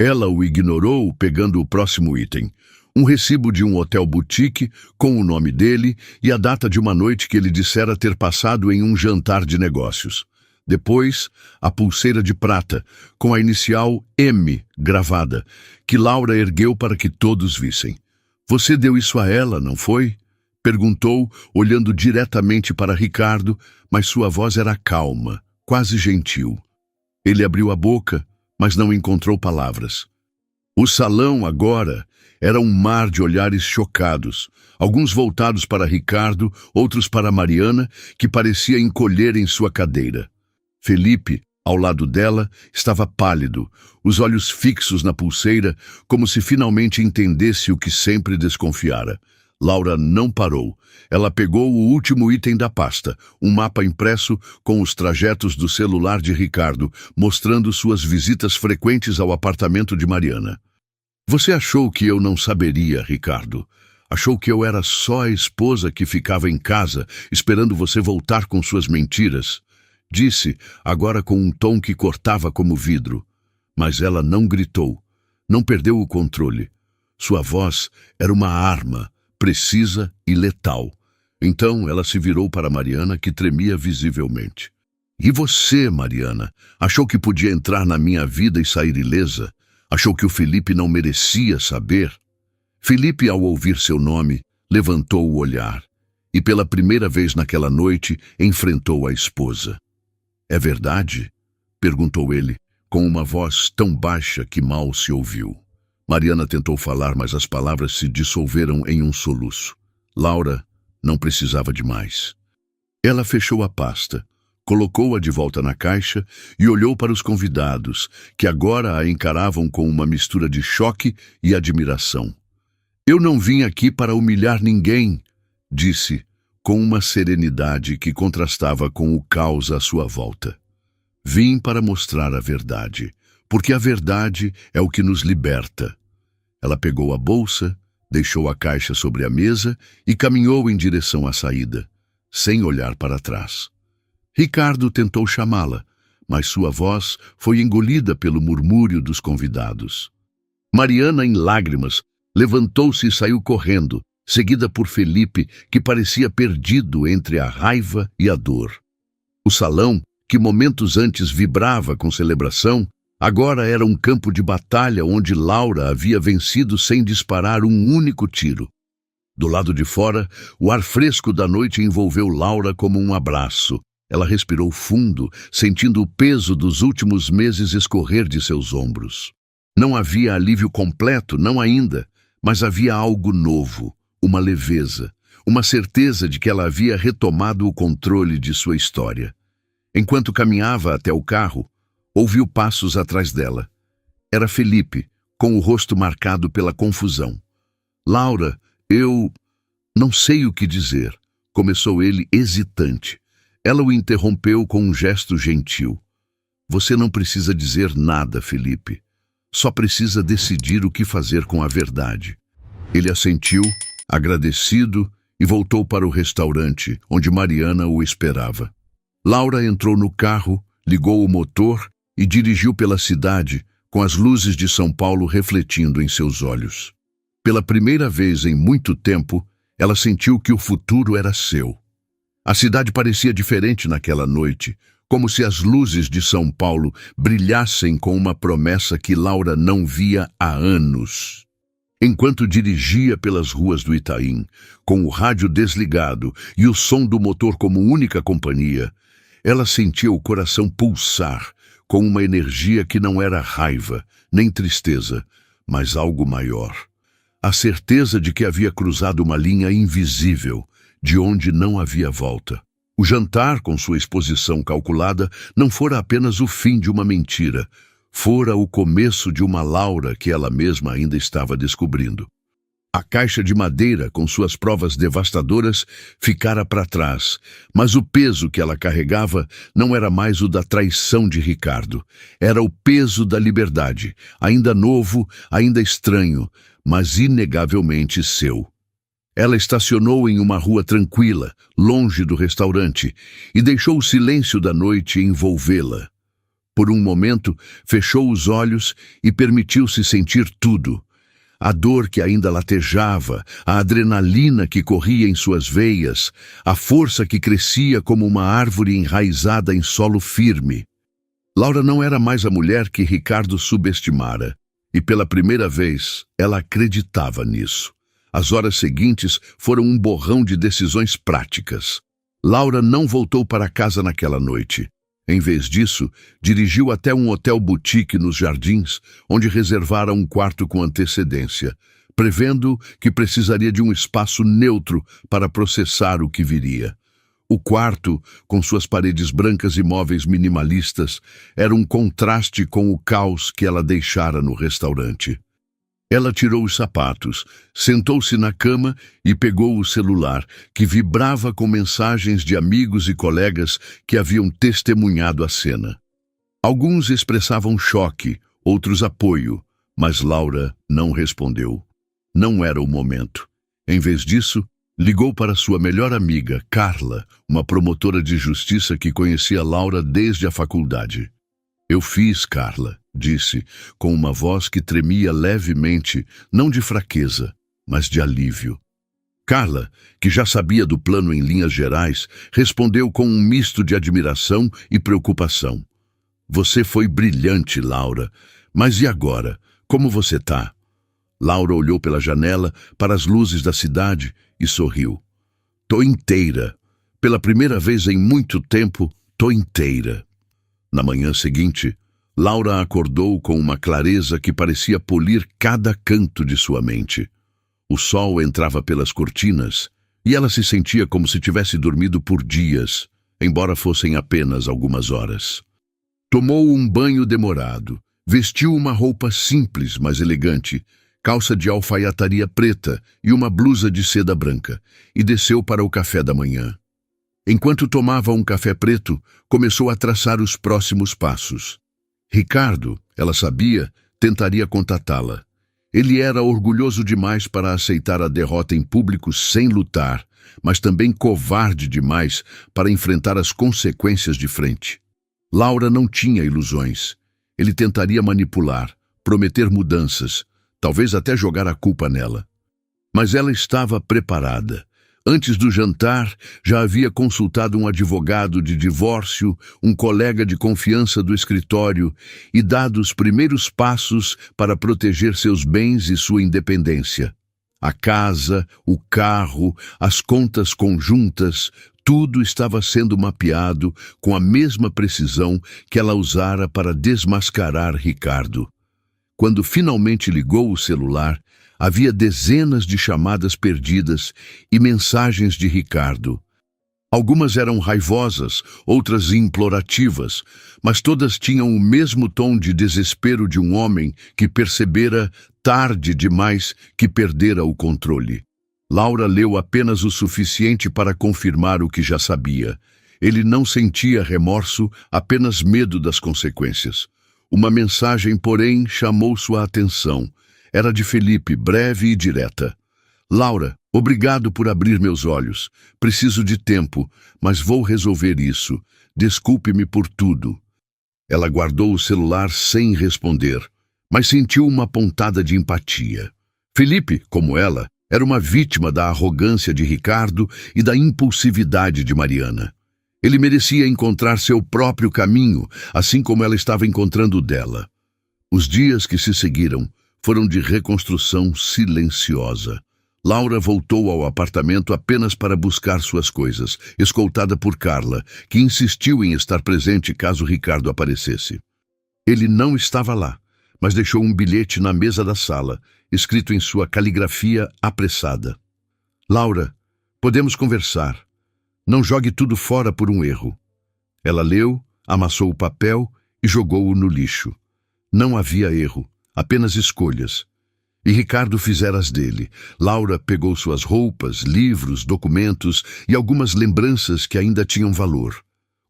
Ela o ignorou, pegando o próximo item. Um recibo de um hotel boutique com o nome dele e a data de uma noite que ele dissera ter passado em um jantar de negócios. Depois, a pulseira de prata, com a inicial M gravada, que Laura ergueu para que todos vissem. "Você deu isso a ela, não foi?" perguntou, olhando diretamente para Ricardo, mas sua voz era calma, quase gentil. Ele abriu a boca, mas não encontrou palavras. O salão, agora, era um mar de olhares chocados, alguns voltados para Ricardo, outros para Mariana, que parecia encolher em sua cadeira. Felipe, ao lado dela, estava pálido, os olhos fixos na pulseira, como se finalmente entendesse o que sempre desconfiara. Laura não parou. Ela pegou o último item da pasta, um mapa impresso com os trajetos do celular de Ricardo, mostrando suas visitas frequentes ao apartamento de Mariana. "Você achou que eu não saberia, Ricardo? Achou que eu era só a esposa que ficava em casa, esperando você voltar com suas mentiras?" Disse, agora com um tom que cortava como vidro. Mas ela não gritou, não perdeu o controle. Sua voz era uma arma, precisa e letal. Então ela se virou para Mariana, que tremia visivelmente. "E você, Mariana, achou que podia entrar na minha vida e sair ilesa? Achou que o Felipe não merecia saber?" Felipe, ao ouvir seu nome, levantou o olhar e, pela primeira vez naquela noite, enfrentou a esposa. "É verdade?" perguntou ele, com uma voz tão baixa que mal se ouviu. Mariana tentou falar, mas as palavras se dissolveram em um soluço. Laura não precisava de mais. Ela fechou a pasta, colocou-a de volta na caixa e olhou para os convidados, que agora a encaravam com uma mistura de choque e admiração. "Eu não vim aqui para humilhar ninguém", disse, com uma serenidade que contrastava com o caos à sua volta. "Vim para mostrar a verdade, porque a verdade é o que nos liberta. Ela pegou a bolsa, deixou a caixa sobre a mesa e caminhou em direção à saída, sem olhar para trás. Ricardo tentou chamá-la, mas sua voz foi engolida pelo murmúrio dos convidados. Mariana, em lágrimas, levantou-se e saiu correndo, seguida por Felipe, que parecia perdido entre a raiva e a dor. O salão, que momentos antes vibrava com celebração, agora era um campo de batalha onde Laura havia vencido sem disparar um único tiro. Do lado de fora, o ar fresco da noite envolveu Laura como um abraço. Ela respirou fundo, sentindo o peso dos últimos meses escorrer de seus ombros. Não havia alívio completo, não ainda, mas havia algo novo, uma leveza, uma certeza de que ela havia retomado o controle de sua história. Enquanto caminhava até o carro, ouviu passos atrás dela. Era Felipe, com o rosto marcado pela confusão. "Laura, eu não sei o que dizer", começou ele hesitante. Ela o interrompeu com um gesto gentil. "Você não precisa dizer nada, Felipe. Só precisa decidir o que fazer com a verdade." Ele assentiu, agradecido, e voltou para o restaurante, onde Mariana o esperava. Laura entrou no carro, ligou o motor e dirigiu pela cidade, com as luzes de São Paulo refletindo em seus olhos. Pela primeira vez em muito tempo, ela sentiu que o futuro era seu. A cidade parecia diferente naquela noite, como se as luzes de São Paulo brilhassem com uma promessa que Laura não via há anos. Enquanto dirigia pelas ruas do Itaim, com o rádio desligado e o som do motor como única companhia, ela sentia o coração pulsar com uma energia que não era raiva, nem tristeza, mas algo maior. A certeza de que havia cruzado uma linha invisível, de onde não havia volta. O jantar, com sua exposição calculada, não fora apenas o fim de uma mentira, fora o começo de uma Laura que ela mesma ainda estava descobrindo. A caixa de madeira, com suas provas devastadoras, ficara para trás, mas o peso que ela carregava não era mais o da traição de Ricardo. Era o peso da liberdade, ainda novo, ainda estranho, mas inegavelmente seu. Ela estacionou em uma rua tranquila, longe do restaurante, e deixou o silêncio da noite envolvê-la. Por um momento, fechou os olhos e permitiu-se sentir tudo. A dor que ainda latejava, a adrenalina que corria em suas veias, a força que crescia como uma árvore enraizada em solo firme. Laura não era mais a mulher que Ricardo subestimara, e pela primeira vez ela acreditava nisso. As horas seguintes foram um borrão de decisões práticas. Laura não voltou para casa naquela noite. Em vez disso, dirigiu até um hotel boutique nos Jardins, onde reservara um quarto com antecedência, prevendo que precisaria de um espaço neutro para processar o que viria. O quarto, com suas paredes brancas e móveis minimalistas, era um contraste com o caos que ela deixara no restaurante. Ela tirou os sapatos, sentou-se na cama e pegou o celular, que vibrava com mensagens de amigos e colegas que haviam testemunhado a cena. Alguns expressavam choque, outros apoio, mas Laura não respondeu. Não era o momento. Em vez disso, ligou para sua melhor amiga, Carla, uma promotora de justiça que conhecia Laura desde a faculdade. "Eu fiz, Carla", disse, com uma voz que tremia levemente, não de fraqueza, mas de alívio. Carla, que já sabia do plano em linhas gerais, respondeu com um misto de admiração e preocupação. "Você foi brilhante, Laura. Mas e agora? Como você tá?" Laura olhou pela janela para as luzes da cidade e sorriu. "Tô inteira. Pela primeira vez em muito tempo, tô inteira." Na manhã seguinte, Laura acordou com uma clareza que parecia polir cada canto de sua mente. O sol entrava pelas cortinas e ela se sentia como se tivesse dormido por dias, embora fossem apenas algumas horas. Tomou um banho demorado, vestiu uma roupa simples, mas elegante, calça de alfaiataria preta e uma blusa de seda branca, e desceu para o café da manhã. Enquanto tomava um café preto, começou a traçar os próximos passos. Ricardo, ela sabia, tentaria contatá-la. Ele era orgulhoso demais para aceitar a derrota em público sem lutar, mas também covarde demais para enfrentar as consequências de frente. Laura não tinha ilusões. Ele tentaria manipular, prometer mudanças, talvez até jogar a culpa nela. Mas ela estava preparada. Antes do jantar, já havia consultado um advogado de divórcio, um colega de confiança do escritório e dado os primeiros passos para proteger seus bens e sua independência. A casa, o carro, as contas conjuntas, tudo estava sendo mapeado com a mesma precisão que ela usara para desmascarar Ricardo. Quando finalmente ligou o celular, havia dezenas de chamadas perdidas e mensagens de Ricardo. Algumas eram raivosas, outras implorativas, mas todas tinham o mesmo tom de desespero de um homem que percebera, tarde demais, que perdera o controle. Laura leu apenas o suficiente para confirmar o que já sabia. Ele não sentia remorso, apenas medo das consequências. Uma mensagem, porém, chamou sua atenção. Era de Felipe, breve e direta. Laura, obrigado por abrir meus olhos. Preciso de tempo, mas vou resolver isso. Desculpe-me por tudo. Ela guardou o celular sem responder, mas sentiu uma pontada de empatia. Felipe, como ela, era uma vítima da arrogância de Ricardo e da impulsividade de Mariana. Ele merecia encontrar seu próprio caminho, assim como ela estava encontrando o dela. Os dias que se seguiram foram de reconstrução silenciosa. Laura voltou ao apartamento apenas para buscar suas coisas, escoltada por Carla, que insistiu em estar presente caso Ricardo aparecesse. Ele não estava lá, mas deixou um bilhete na mesa da sala, escrito em sua caligrafia apressada. Laura, podemos conversar. Não jogue tudo fora por um erro. Ela leu, amassou o papel e jogou-o no lixo. Não havia erro, apenas escolhas. E Ricardo fizera as dele. Laura pegou suas roupas, livros, documentos e algumas lembranças que ainda tinham valor.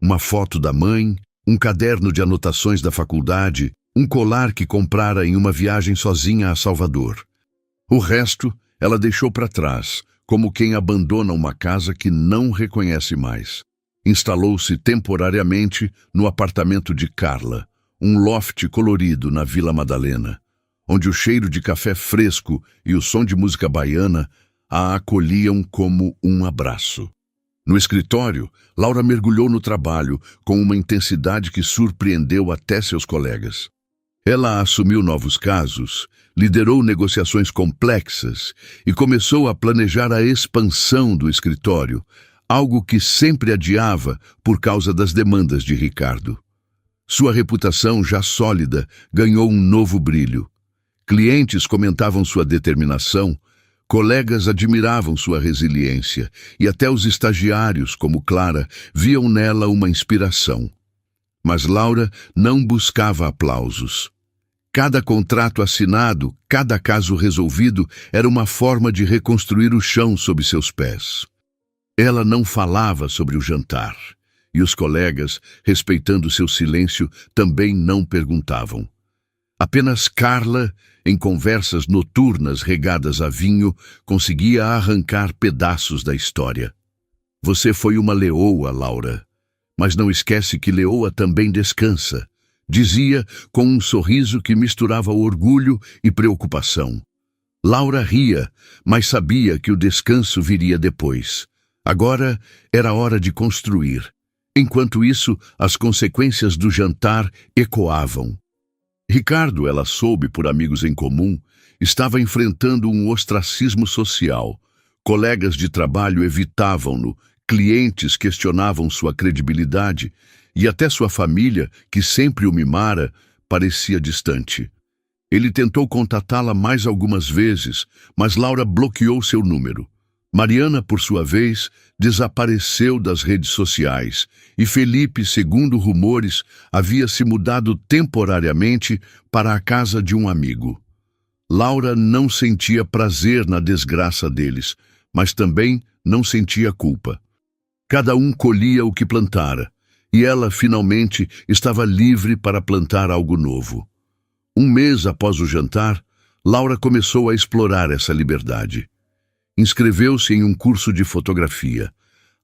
Uma foto da mãe, um caderno de anotações da faculdade, um colar que comprara em uma viagem sozinha a Salvador. O resto ela deixou para trás, como quem abandona uma casa que não reconhece mais. Instalou-se temporariamente no apartamento de Carla, um loft colorido na Vila Madalena, onde o cheiro de café fresco e o som de música baiana a acolhiam como um abraço. No escritório, Laura mergulhou no trabalho com uma intensidade que surpreendeu até seus colegas. Ela assumiu novos casos, liderou negociações complexas e começou a planejar a expansão do escritório, algo que sempre adiava por causa das demandas de Ricardo. Sua reputação, já sólida, ganhou um novo brilho. Clientes comentavam sua determinação, colegas admiravam sua resiliência e até os estagiários, como Clara, viam nela uma inspiração. Mas Laura não buscava aplausos. Cada contrato assinado, cada caso resolvido, era uma forma de reconstruir o chão sob seus pés. Ela não falava sobre o jantar, e os colegas, respeitando seu silêncio, também não perguntavam. Apenas Carla, em conversas noturnas regadas a vinho, conseguia arrancar pedaços da história. Você foi uma leoa, Laura. Mas não esquece que leoa também descansa, dizia com um sorriso que misturava orgulho e preocupação. Laura ria, mas sabia que o descanso viria depois. Agora era hora de construir. Enquanto isso, as consequências do jantar ecoavam. Ricardo, ela soube por amigos em comum, estava enfrentando um ostracismo social. Colegas de trabalho evitavam-no, clientes questionavam sua credibilidade e até sua família, que sempre o mimara, parecia distante. Ele tentou contatá-la mais algumas vezes, mas Laura bloqueou seu número. Mariana, por sua vez, desapareceu das redes sociais e Felipe, segundo rumores, havia se mudado temporariamente para a casa de um amigo. Laura não sentia prazer na desgraça deles, mas também não sentia culpa. Cada um colhia o que plantara, e ela, finalmente, estava livre para plantar algo novo. Um mês após o jantar, Laura começou a explorar essa liberdade. Inscreveu-se em um curso de fotografia,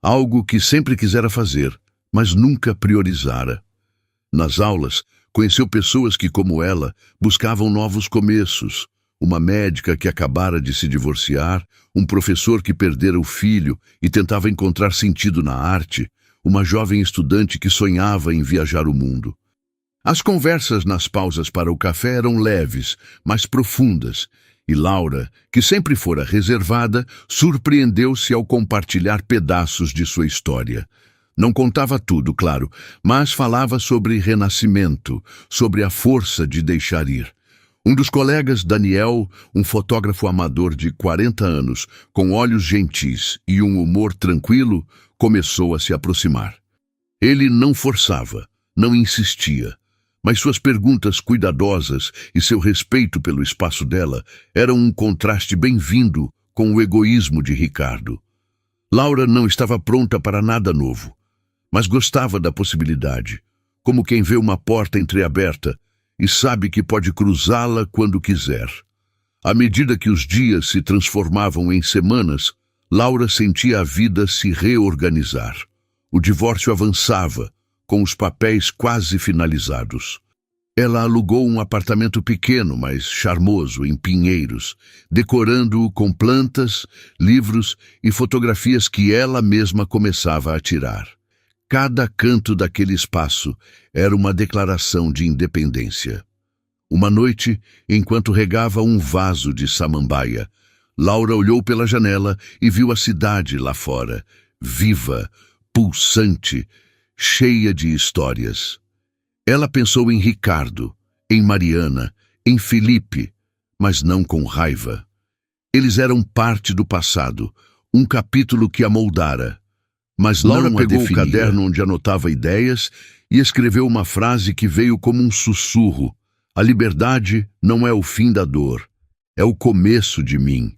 algo que sempre quisera fazer, mas nunca priorizara. Nas aulas, conheceu pessoas que, como ela, buscavam novos começos. Uma médica que acabara de se divorciar, um professor que perdera o filho e tentava encontrar sentido na arte, uma jovem estudante que sonhava em viajar o mundo. As conversas nas pausas para o café eram leves, mas profundas, e Laura, que sempre fora reservada, surpreendeu-se ao compartilhar pedaços de sua história. Não contava tudo, claro, mas falava sobre renascimento, sobre a força de deixar ir. Um dos colegas, Daniel, um fotógrafo amador de 40 anos, com olhos gentis e um humor tranquilo, começou a se aproximar. Ele não forçava, não insistia, mas suas perguntas cuidadosas e seu respeito pelo espaço dela eram um contraste bem-vindo com o egoísmo de Ricardo. Laura não estava pronta para nada novo, mas gostava da possibilidade, como quem vê uma porta entreaberta e sabe que pode cruzá-la quando quiser. À medida que os dias se transformavam em semanas, Laura sentia a vida se reorganizar. O divórcio avançava, com os papéis quase finalizados. Ela alugou um apartamento pequeno, mas charmoso, em Pinheiros, decorando-o com plantas, livros e fotografias que ela mesma começava a tirar. Cada canto daquele espaço era uma declaração de independência. Uma noite, enquanto regava um vaso de samambaia, Laura olhou pela janela e viu a cidade lá fora, viva, pulsante, cheia de histórias. Ela pensou em Ricardo, em Mariana, em Felipe, mas não com raiva. Eles eram parte do passado, um capítulo que a moldara. Mas Laura pegou o caderno onde anotava ideias e escreveu uma frase que veio como um sussurro. A liberdade não é o fim da dor, é o começo de mim.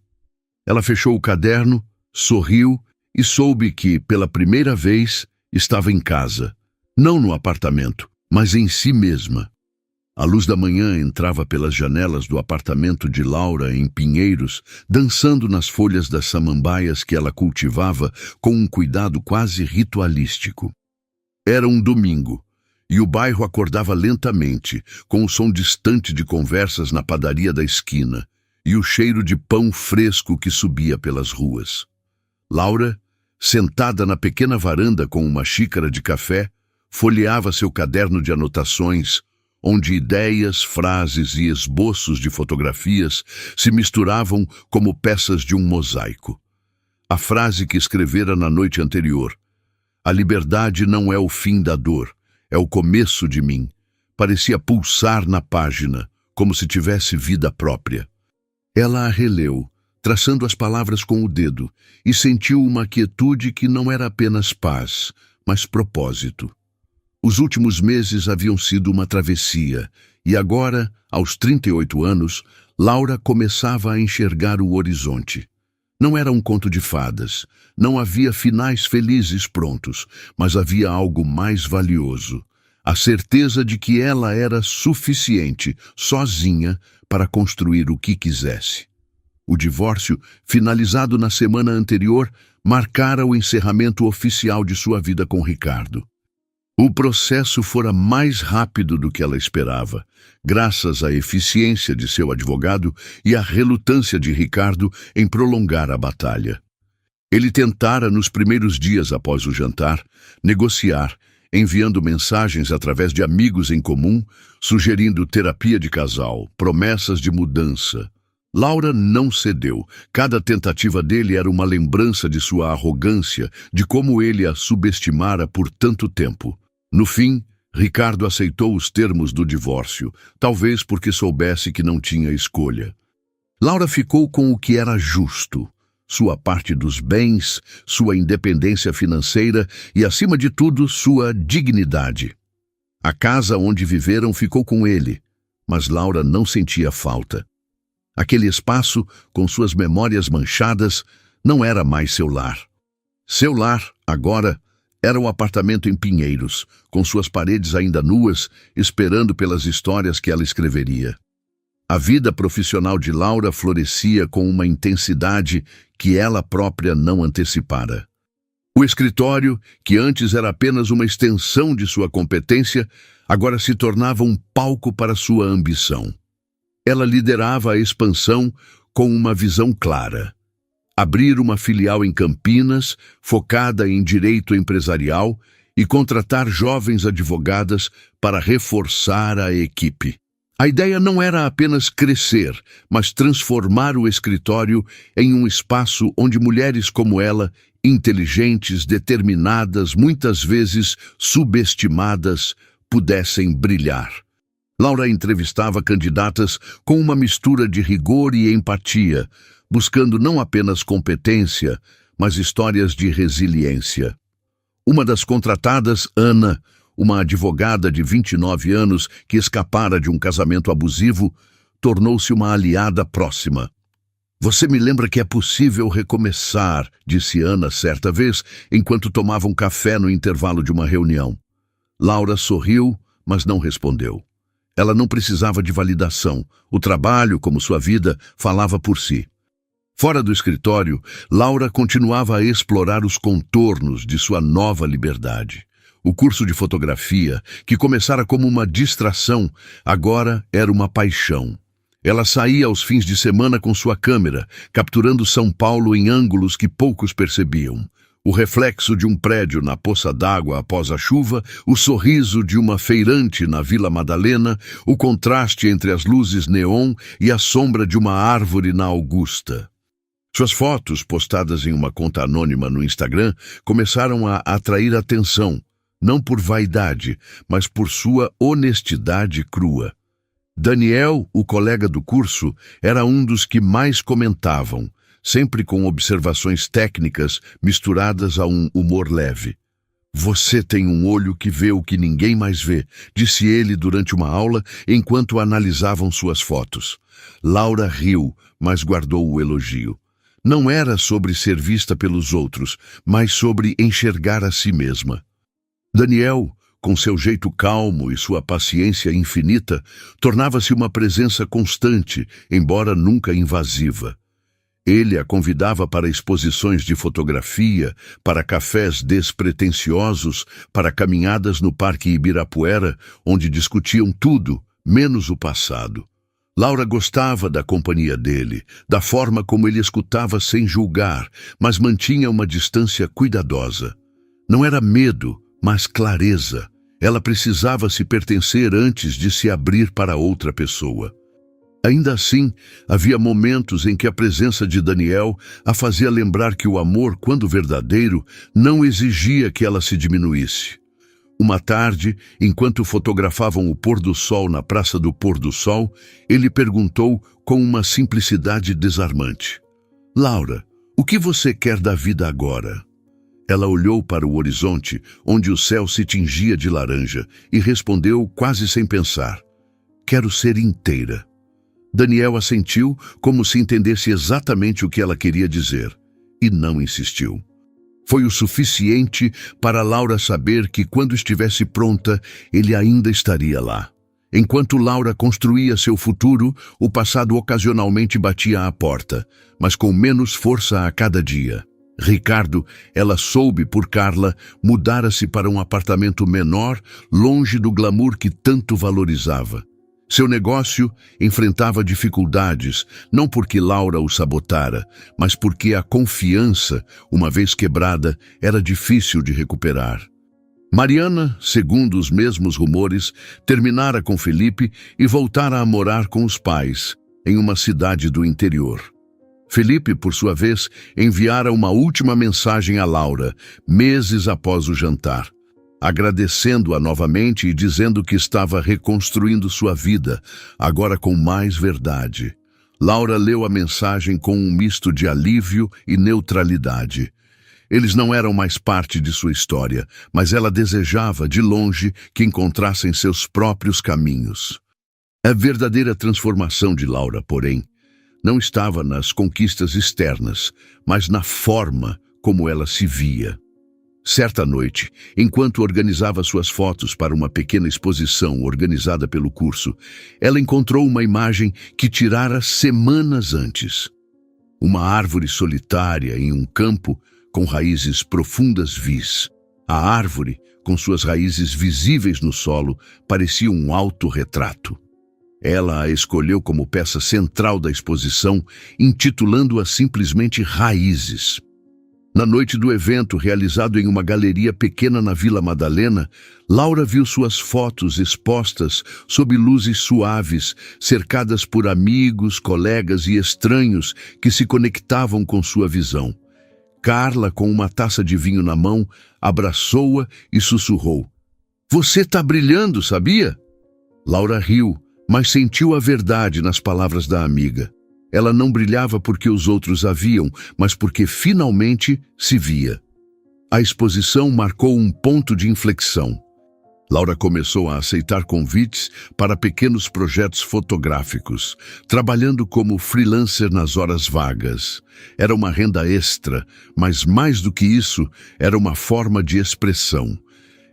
Ela fechou o caderno, sorriu e soube que, pela primeira vez, estava em casa. Não no apartamento, mas em si mesma. A luz da manhã entrava pelas janelas do apartamento de Laura em Pinheiros, dançando nas folhas das samambaias que ela cultivava com um cuidado quase ritualístico. Era um domingo, e o bairro acordava lentamente, com o som distante de conversas na padaria da esquina e o cheiro de pão fresco que subia pelas ruas. Laura, sentada na pequena varanda com uma xícara de café, folheava seu caderno de anotações, onde ideias, frases e esboços de fotografias se misturavam como peças de um mosaico. A frase que escrevera na noite anterior, "A liberdade não é o fim da dor, é o começo de mim", parecia pulsar na página, como se tivesse vida própria. Ela a releu, traçando as palavras com o dedo, e sentiu uma quietude que não era apenas paz, mas propósito. Os últimos meses haviam sido uma travessia, e agora, aos 38 anos, Laura começava a enxergar o horizonte. Não era um conto de fadas, não havia finais felizes prontos, mas havia algo mais valioso: a certeza de que ela era suficiente, sozinha, para construir o que quisesse. O divórcio, finalizado na semana anterior, marcara o encerramento oficial de sua vida com Ricardo. O processo fora mais rápido do que ela esperava, graças à eficiência de seu advogado e à relutância de Ricardo em prolongar a batalha. Ele tentara, nos primeiros dias após o jantar, negociar, enviando mensagens através de amigos em comum, sugerindo terapia de casal, promessas de mudança. Laura não cedeu. Cada tentativa dele era uma lembrança de sua arrogância, de como ele a subestimara por tanto tempo. No fim, Ricardo aceitou os termos do divórcio, talvez porque soubesse que não tinha escolha. Laura ficou com o que era justo: sua parte dos bens, sua independência financeira e, acima de tudo, sua dignidade. A casa onde viveram ficou com ele, mas Laura não sentia falta. Aquele espaço, com suas memórias manchadas, não era mais seu lar. Seu lar, agora, Era um apartamento em Pinheiros, com suas paredes ainda nuas, esperando pelas histórias que ela escreveria. A vida profissional de Laura florescia com uma intensidade que ela própria não antecipara. O escritório, que antes era apenas uma extensão de sua competência, agora se tornava um palco para sua ambição. Ela liderava a expansão com uma visão clara: abrir uma filial em Campinas, focada em direito empresarial, e contratar jovens advogadas para reforçar a equipe. A ideia não era apenas crescer, mas transformar o escritório em um espaço onde mulheres como ela, inteligentes, determinadas, muitas vezes subestimadas, pudessem brilhar. Laura entrevistava candidatas com uma mistura de rigor e empatia, buscando não apenas competência, mas histórias de resiliência. Uma das contratadas, Ana, uma advogada de 29 anos que escapara de um casamento abusivo, tornou-se uma aliada próxima. "Você me lembra que é possível recomeçar", disse Ana certa vez, enquanto tomavam café no intervalo de uma reunião. Laura sorriu, mas não respondeu. Ela não precisava de validação. O trabalho, como sua vida, falava por si. Fora do escritório, Laura continuava a explorar os contornos de sua nova liberdade. O curso de fotografia, que começara como uma distração, agora era uma paixão. Ela saía aos fins de semana com sua câmera, capturando São Paulo em ângulos que poucos percebiam. O reflexo de um prédio na poça d'água após a chuva, o sorriso de uma feirante na Vila Madalena, o contraste entre as luzes neon e a sombra de uma árvore na Augusta. Suas fotos, postadas em uma conta anônima no Instagram, começaram a atrair atenção, não por vaidade, mas por sua honestidade crua. Daniel, o colega do curso, era um dos que mais comentavam, sempre com observações técnicas misturadas a um humor leve. "Você tem um olho que vê o que ninguém mais vê", disse ele durante uma aula enquanto analisavam suas fotos. Laura riu, mas guardou o elogio. Não era sobre ser vista pelos outros, mas sobre enxergar a si mesma. Daniel, com seu jeito calmo e sua paciência infinita, tornava-se uma presença constante, embora nunca invasiva. Ele a convidava para exposições de fotografia, para cafés despretensiosos, para caminhadas no Parque Ibirapuera, onde discutiam tudo, menos o passado. Laura gostava da companhia dele, da forma como ele escutava sem julgar, mas mantinha uma distância cuidadosa. Não era medo, mas clareza. Ela precisava se pertencer antes de se abrir para outra pessoa. Ainda assim, havia momentos em que a presença de Daniel a fazia lembrar que o amor, quando verdadeiro, não exigia que ela se diminuísse. Uma tarde, enquanto fotografavam o pôr do sol na Praça do Pôr do Sol, ele perguntou com uma simplicidade desarmante: "Laura, o que você quer da vida agora?" Ela olhou para o horizonte, onde o céu se tingia de laranja, e respondeu quase sem pensar: "Quero ser inteira." Daniel assentiu, como se entendesse exatamente o que ela queria dizer, e não insistiu. Foi o suficiente para Laura saber que, quando estivesse pronta, ele ainda estaria lá. Enquanto Laura construía seu futuro, o passado ocasionalmente batia à porta, mas com menos força a cada dia. Ricardo, ela soube por Carla, mudara-se para um apartamento menor, longe do glamour que tanto valorizava. Seu negócio enfrentava dificuldades, não porque Laura o sabotara, mas porque a confiança, uma vez quebrada, era difícil de recuperar. Mariana, segundo os mesmos rumores, terminara com Felipe e voltara a morar com os pais, em uma cidade do interior. Felipe, por sua vez, enviara uma última mensagem a Laura, meses após o jantar, agradecendo-a novamente e dizendo que estava reconstruindo sua vida, agora com mais verdade. Laura leu a mensagem com um misto de alívio e neutralidade. Eles não eram mais parte de sua história, mas ela desejava, de longe, que encontrassem seus próprios caminhos. A verdadeira transformação de Laura, porém, não estava nas conquistas externas, mas na forma como ela se via. Certa noite, enquanto organizava suas fotos para uma pequena exposição organizada pelo curso, ela encontrou uma imagem que tirara semanas antes. Uma árvore solitária em um campo com raízes profundas vis. A árvore, com suas raízes visíveis no solo, parecia um autorretrato. Ela a escolheu como peça central da exposição, intitulando-a simplesmente Raízes. Na noite do evento, realizado em uma galeria pequena na Vila Madalena, Laura viu suas fotos expostas sob luzes suaves, cercadas por amigos, colegas e estranhos que se conectavam com sua visão. Carla, com uma taça de vinho na mão, abraçou-a e sussurrou: "Você está brilhando, sabia?" Laura riu, mas sentiu a verdade nas palavras da amiga. Ela não brilhava porque os outros a viam, mas porque finalmente se via. A exposição marcou um ponto de inflexão. Laura começou a aceitar convites para pequenos projetos fotográficos, trabalhando como freelancer nas horas vagas. Era uma renda extra, mas mais do que isso, era uma forma de expressão.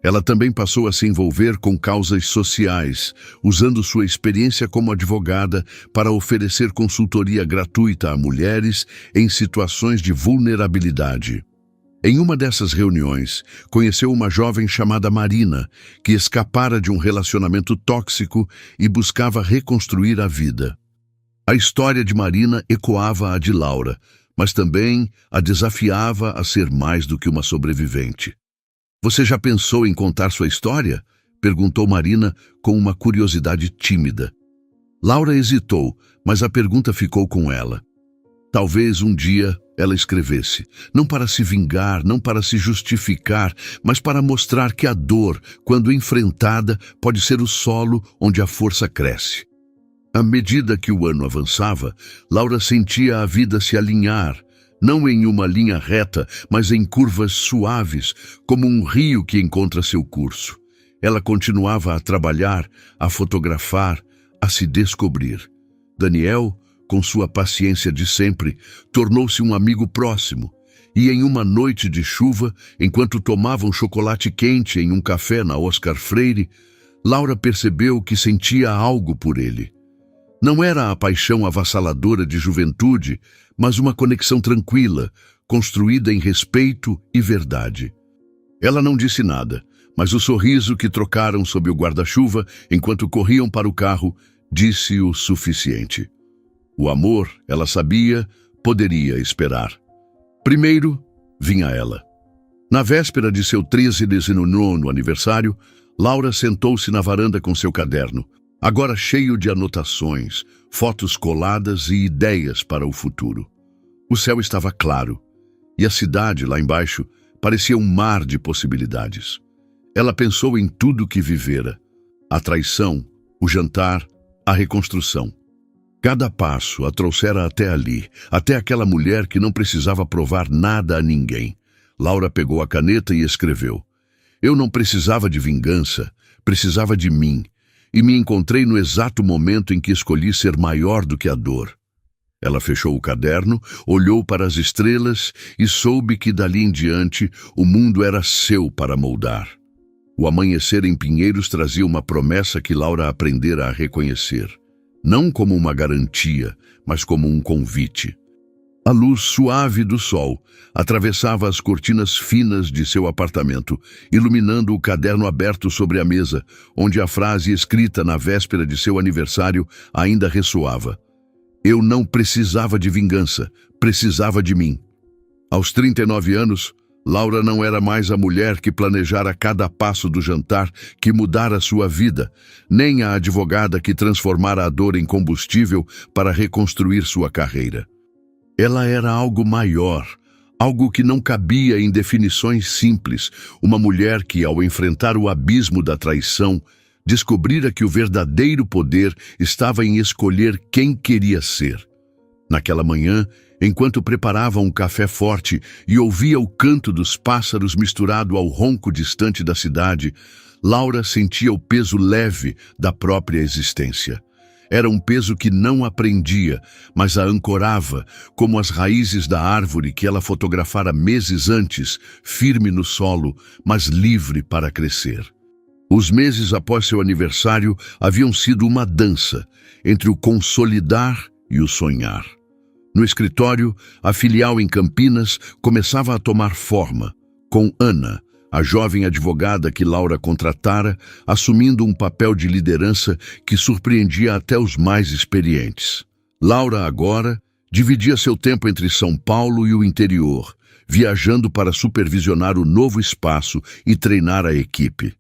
Ela também passou a se envolver com causas sociais, usando sua experiência como advogada para oferecer consultoria gratuita a mulheres em situações de vulnerabilidade. Em uma dessas reuniões, conheceu uma jovem chamada Marina, que escapara de um relacionamento tóxico e buscava reconstruir a vida. A história de Marina ecoava a de Laura, mas também a desafiava a ser mais do que uma sobrevivente. "Você já pensou em contar sua história?" perguntou Marina com uma curiosidade tímida. Laura hesitou, mas a pergunta ficou com ela. Talvez um dia ela escrevesse, não para se vingar, não para se justificar, mas para mostrar que a dor, quando enfrentada, pode ser o solo onde a força cresce. À medida que o ano avançava, Laura sentia a vida se alinhar, não em uma linha reta, mas em curvas suaves, como um rio que encontra seu curso. Ela continuava a trabalhar, a fotografar, a se descobrir. Daniel, com sua paciência de sempre, tornou-se um amigo próximo. E em uma noite de chuva, enquanto tomavam chocolate quente em um café na Oscar Freire, Laura percebeu que sentia algo por ele. Não era a paixão avassaladora de juventude, mas uma conexão tranquila, construída em respeito e verdade. Ela não disse nada, mas o sorriso que trocaram sob o guarda-chuva enquanto corriam para o carro disse o suficiente. O amor, ela sabia, poderia esperar. Primeiro, vinha ela. Na véspera de seu 13º aniversário, Laura sentou-se na varanda com seu caderno, agora cheio de anotações, fotos coladas e ideias para o futuro. O céu estava claro, e a cidade, lá embaixo, parecia um mar de possibilidades. Ela pensou em tudo que vivera: a traição, o jantar, a reconstrução. Cada passo a trouxera até ali, até aquela mulher que não precisava provar nada a ninguém. Laura pegou a caneta e escreveu: "Eu não precisava de vingança, precisava de mim, e me encontrei no exato momento em que escolhi ser maior do que a dor." Ela fechou o caderno, olhou para as estrelas e soube que dali em diante o mundo era seu para moldar. O amanhecer em Pinheiros trazia uma promessa que Laura aprendera a reconhecer. Não como uma garantia, mas como um convite. A luz suave do sol atravessava as cortinas finas de seu apartamento, iluminando o caderno aberto sobre a mesa, onde a frase escrita na véspera de seu aniversário ainda ressoava: "Eu não precisava de vingança, precisava de mim." Aos 39 anos, Laura não era mais a mulher que planejara cada passo do jantar que mudara sua vida, nem a advogada que transformara a dor em combustível para reconstruir sua carreira. Ela era algo maior, algo que não cabia em definições simples, uma mulher que, ao enfrentar o abismo da traição, descobrira que o verdadeiro poder estava em escolher quem queria ser. Naquela manhã, enquanto preparava um café forte e ouvia o canto dos pássaros misturado ao ronco distante da cidade, Laura sentia o peso leve da própria existência. Era um peso que não a prendia, mas a ancorava, como as raízes da árvore que ela fotografara meses antes, firme no solo, mas livre para crescer. Os meses após seu aniversário haviam sido uma dança entre o consolidar e o sonhar. No escritório, a filial em Campinas começava a tomar forma, com Ana, a jovem advogada que Laura contratara, assumindo um papel de liderança que surpreendia até os mais experientes. Laura, agora, dividia seu tempo entre São Paulo e o interior, viajando para supervisionar o novo espaço e treinar a equipe.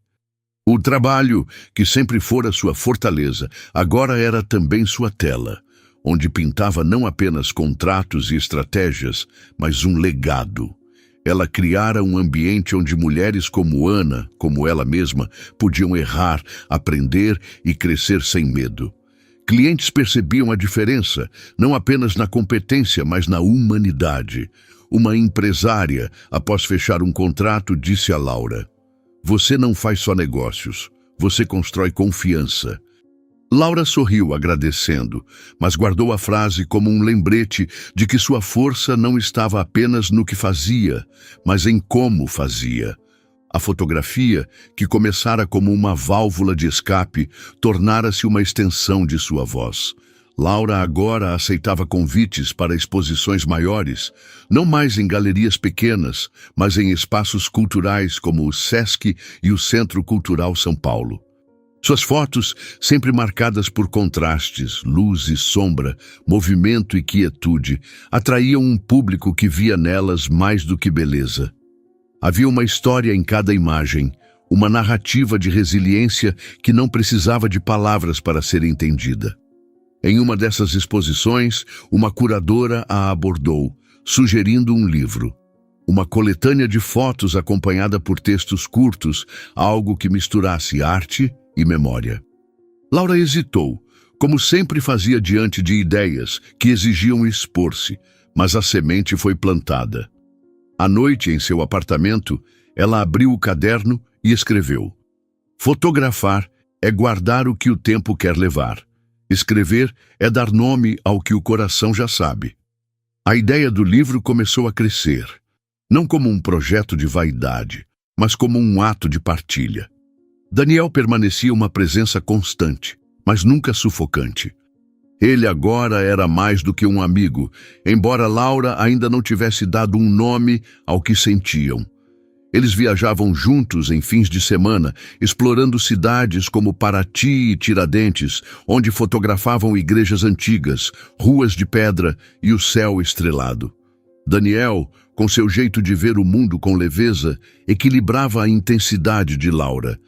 O trabalho, que sempre fora sua fortaleza, agora era também sua tela, onde pintava não apenas contratos e estratégias, mas um legado. Ela criara um ambiente onde mulheres como Ana, como ela mesma, podiam errar, aprender e crescer sem medo. Clientes percebiam a diferença, não apenas na competência, mas na humanidade. Uma empresária, após fechar um contrato, disse a Laura: "Você não faz só negócios, você constrói confiança." Laura sorriu agradecendo, mas guardou a frase como um lembrete de que sua força não estava apenas no que fazia, mas em como fazia. A fotografia, que começara como uma válvula de escape, tornara-se uma extensão de sua voz. Laura agora aceitava convites para exposições maiores, não mais em galerias pequenas, mas em espaços culturais como o Sesc e o Centro Cultural São Paulo. Suas fotos, sempre marcadas por contrastes, luz e sombra, movimento e quietude, atraíam um público que via nelas mais do que beleza. Havia uma história em cada imagem, uma narrativa de resiliência que não precisava de palavras para ser entendida. Em uma dessas exposições, uma curadora a abordou, sugerindo um livro. Uma coletânea de fotos acompanhada por textos curtos, algo que misturasse arte e memória. Laura hesitou, como sempre fazia diante de ideias que exigiam expor-se, mas a semente foi plantada. À noite, em seu apartamento, ela abriu o caderno e escreveu: "Fotografar é guardar o que o tempo quer levar. Escrever é dar nome ao que o coração já sabe." A ideia do livro começou a crescer, não como um projeto de vaidade, mas como um ato de partilha. Daniel permanecia uma presença constante, mas nunca sufocante. Ele agora era mais do que um amigo, embora Laura ainda não tivesse dado um nome ao que sentiam. Eles viajavam juntos em fins de semana, explorando cidades como Paraty e Tiradentes, onde fotografavam igrejas antigas, ruas de pedra e o céu estrelado. Daniel, com seu jeito de ver o mundo com leveza, equilibrava a intensidade de Laura.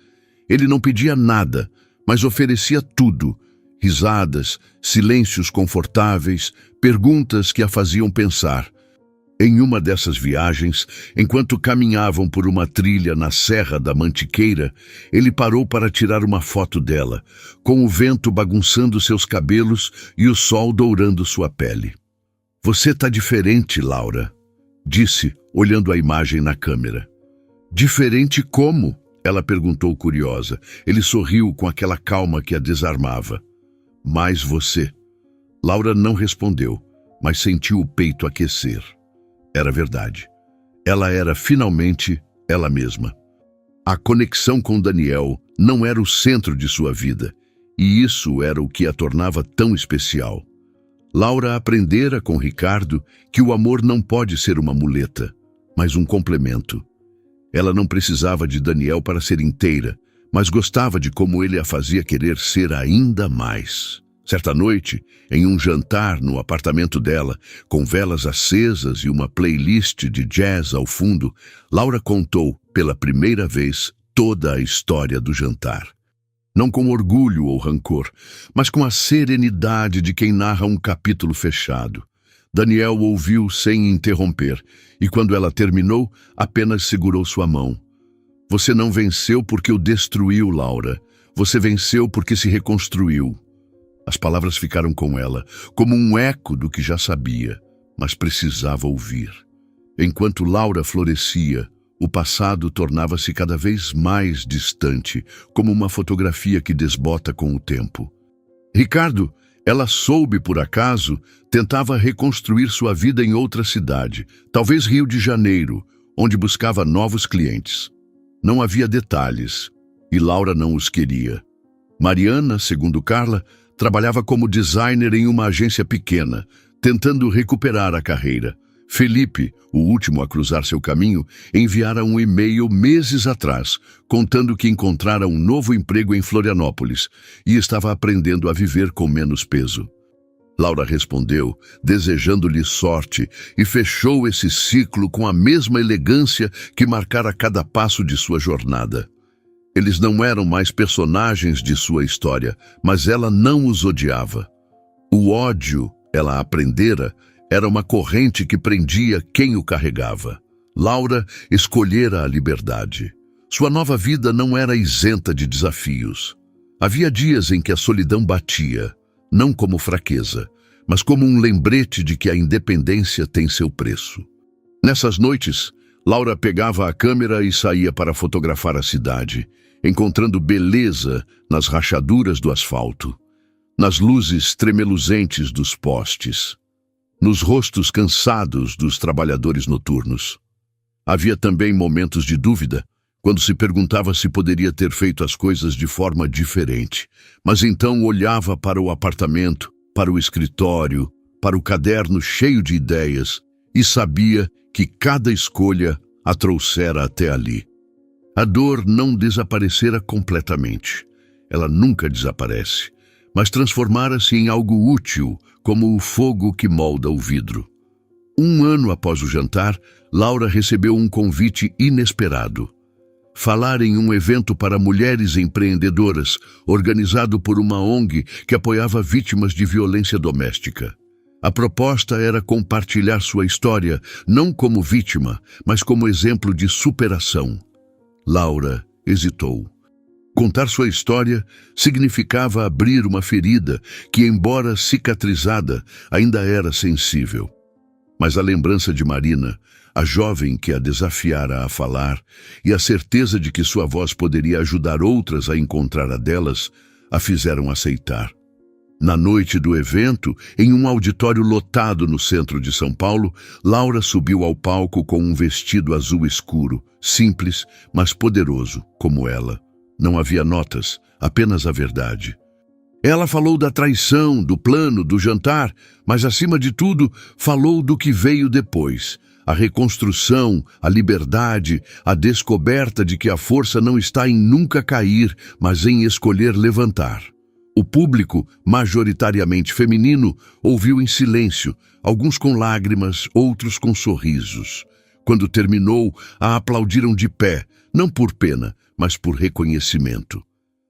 Ele não pedia nada, mas oferecia tudo: risadas, silêncios confortáveis, perguntas que a faziam pensar. Em uma dessas viagens, enquanto caminhavam por uma trilha na Serra da Mantiqueira, ele parou para tirar uma foto dela, com o vento bagunçando seus cabelos e o sol dourando sua pele. "Você tá diferente, Laura", disse, olhando a imagem na câmera. "Diferente como?" ela perguntou curiosa. Ele sorriu com aquela calma que a desarmava. "Mais você." Laura não respondeu, mas sentiu o peito aquecer. Era verdade. Ela era finalmente ela mesma. A conexão com Daniel não era o centro de sua vida, e isso era o que a tornava tão especial. Laura aprendera com Ricardo que o amor não pode ser uma muleta, mas um complemento. Ela não precisava de Daniel para ser inteira, mas gostava de como ele a fazia querer ser ainda mais. Certa noite, em um jantar no apartamento dela, com velas acesas e uma playlist de jazz ao fundo, Laura contou, pela primeira vez, toda a história do jantar. Não com orgulho ou rancor, mas com a serenidade de quem narra um capítulo fechado. Daniel ouviu sem interromper, e quando ela terminou, apenas segurou sua mão. "Você não venceu porque o destruiu, Laura. Você venceu porque se reconstruiu." As palavras ficaram com ela, como um eco do que já sabia, mas precisava ouvir. Enquanto Laura florescia, o passado tornava-se cada vez mais distante, como uma fotografia que desbota com o tempo. Ricardo, ela soube por acaso, tentava reconstruir sua vida em outra cidade, talvez Rio de Janeiro, onde buscava novos clientes. Não havia detalhes, e Laura não os queria. Mariana, segundo Carla, trabalhava como designer em uma agência pequena, tentando recuperar a carreira. Felipe, o último a cruzar seu caminho, enviara um e-mail meses atrás, contando que encontrara um novo emprego em Florianópolis e estava aprendendo a viver com menos peso. Laura respondeu, desejando-lhe sorte, e fechou esse ciclo com a mesma elegância que marcara cada passo de sua jornada. Eles não eram mais personagens de sua história, mas ela não os odiava. O ódio, ela aprendera, era uma corrente que prendia quem o carregava. Laura escolhera a liberdade. Sua nova vida não era isenta de desafios. Havia dias em que a solidão batia, não como fraqueza, mas como um lembrete de que a independência tem seu preço. Nessas noites, Laura pegava a câmera e saía para fotografar a cidade, encontrando beleza nas rachaduras do asfalto, nas luzes tremeluzentes dos postes, nos rostos cansados dos trabalhadores noturnos. Havia também momentos de dúvida, quando se perguntava se poderia ter feito as coisas de forma diferente, mas então olhava para o apartamento, para o escritório, para o caderno cheio de ideias e sabia que cada escolha a trouxera até ali. A dor não desaparecera completamente. Ela nunca desaparece, mas transformara-se em algo útil, como o fogo que molda o vidro. 1 ano após o jantar, Laura recebeu um convite inesperado. Falar em um evento para mulheres empreendedoras, organizado por uma ONG que apoiava vítimas de violência doméstica. A proposta era compartilhar sua história, não como vítima, mas como exemplo de superação. Laura hesitou. Contar sua história significava abrir uma ferida que, embora cicatrizada, ainda era sensível. Mas a lembrança de Marina, a jovem que a desafiara a falar, e a certeza de que sua voz poderia ajudar outras a encontrar a delas, a fizeram aceitar. Na noite do evento, em um auditório lotado no centro de São Paulo, Laura subiu ao palco com um vestido azul escuro, simples, mas poderoso, como ela. Não havia notas, apenas a verdade. Ela falou da traição, do plano, do jantar, mas, acima de tudo, falou do que veio depois. A reconstrução, a liberdade, a descoberta de que a força não está em nunca cair, mas em escolher levantar. O público, majoritariamente feminino, ouviu em silêncio, alguns com lágrimas, outros com sorrisos. Quando terminou, a aplaudiram de pé, não por pena, mas por reconhecimento.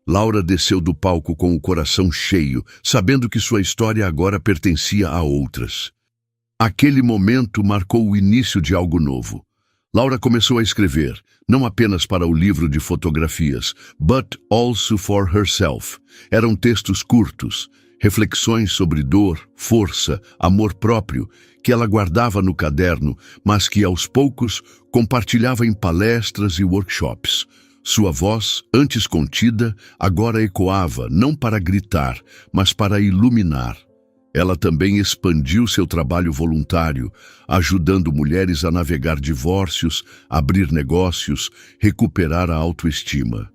Laura desceu do palco com o coração cheio, sabendo que sua história agora pertencia a outras. Aquele momento marcou o início de algo novo. Laura começou a escrever, não apenas para o livro de fotografias, but also for herself. Eram textos curtos, reflexões sobre dor, força, amor próprio, que ela guardava no caderno, mas que aos poucos compartilhava em palestras e workshops. Sua voz, antes contida, agora ecoava, não para gritar, mas para iluminar. Ela também expandiu seu trabalho voluntário, ajudando mulheres a navegar divórcios, abrir negócios, recuperar a autoestima.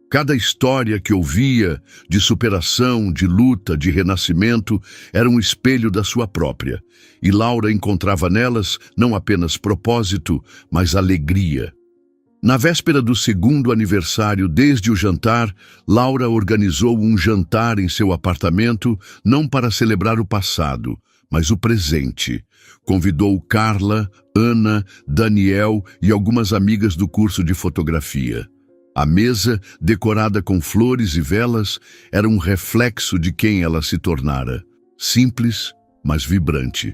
Cada história que ouvia, de superação, de luta, de renascimento, era um espelho da sua própria, e Laura encontrava nelas não apenas propósito, mas alegria. Na véspera do 2º aniversário, desde o jantar, Laura organizou um jantar em seu apartamento, não para celebrar o passado, mas o presente. Convidou Carla, Ana, Daniel e algumas amigas do curso de fotografia. A mesa, decorada com flores e velas, era um reflexo de quem ela se tornara. Simples, mas vibrante.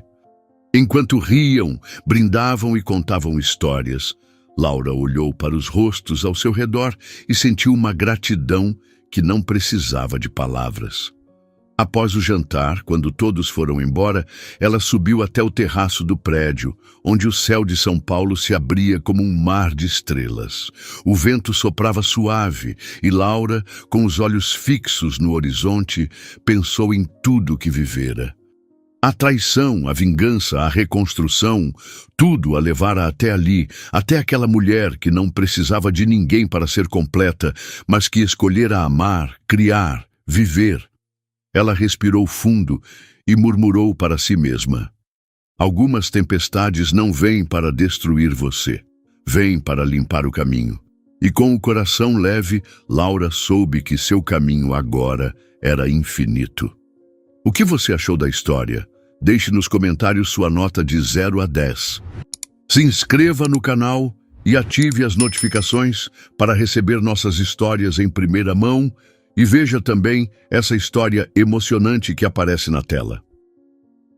Enquanto riam, brindavam e contavam histórias, Laura olhou para os rostos ao seu redor e sentiu uma gratidão que não precisava de palavras. Após o jantar, quando todos foram embora, ela subiu até o terraço do prédio, onde o céu de São Paulo se abria como um mar de estrelas. O vento soprava suave e Laura, com os olhos fixos no horizonte, pensou em tudo que vivera. A traição, a vingança, a reconstrução, tudo a levara até ali, até aquela mulher que não precisava de ninguém para ser completa, mas que escolhera amar, criar, viver. Ela respirou fundo e murmurou para si mesma: algumas tempestades não vêm para destruir você, vêm para limpar o caminho. E com o coração leve, Laura soube que seu caminho agora era infinito. O que você achou da história? Deixe nos comentários sua nota de 0 a 10. Se inscreva no canal e ative as notificações para receber nossas histórias em primeira mão e veja também essa história emocionante que aparece na tela.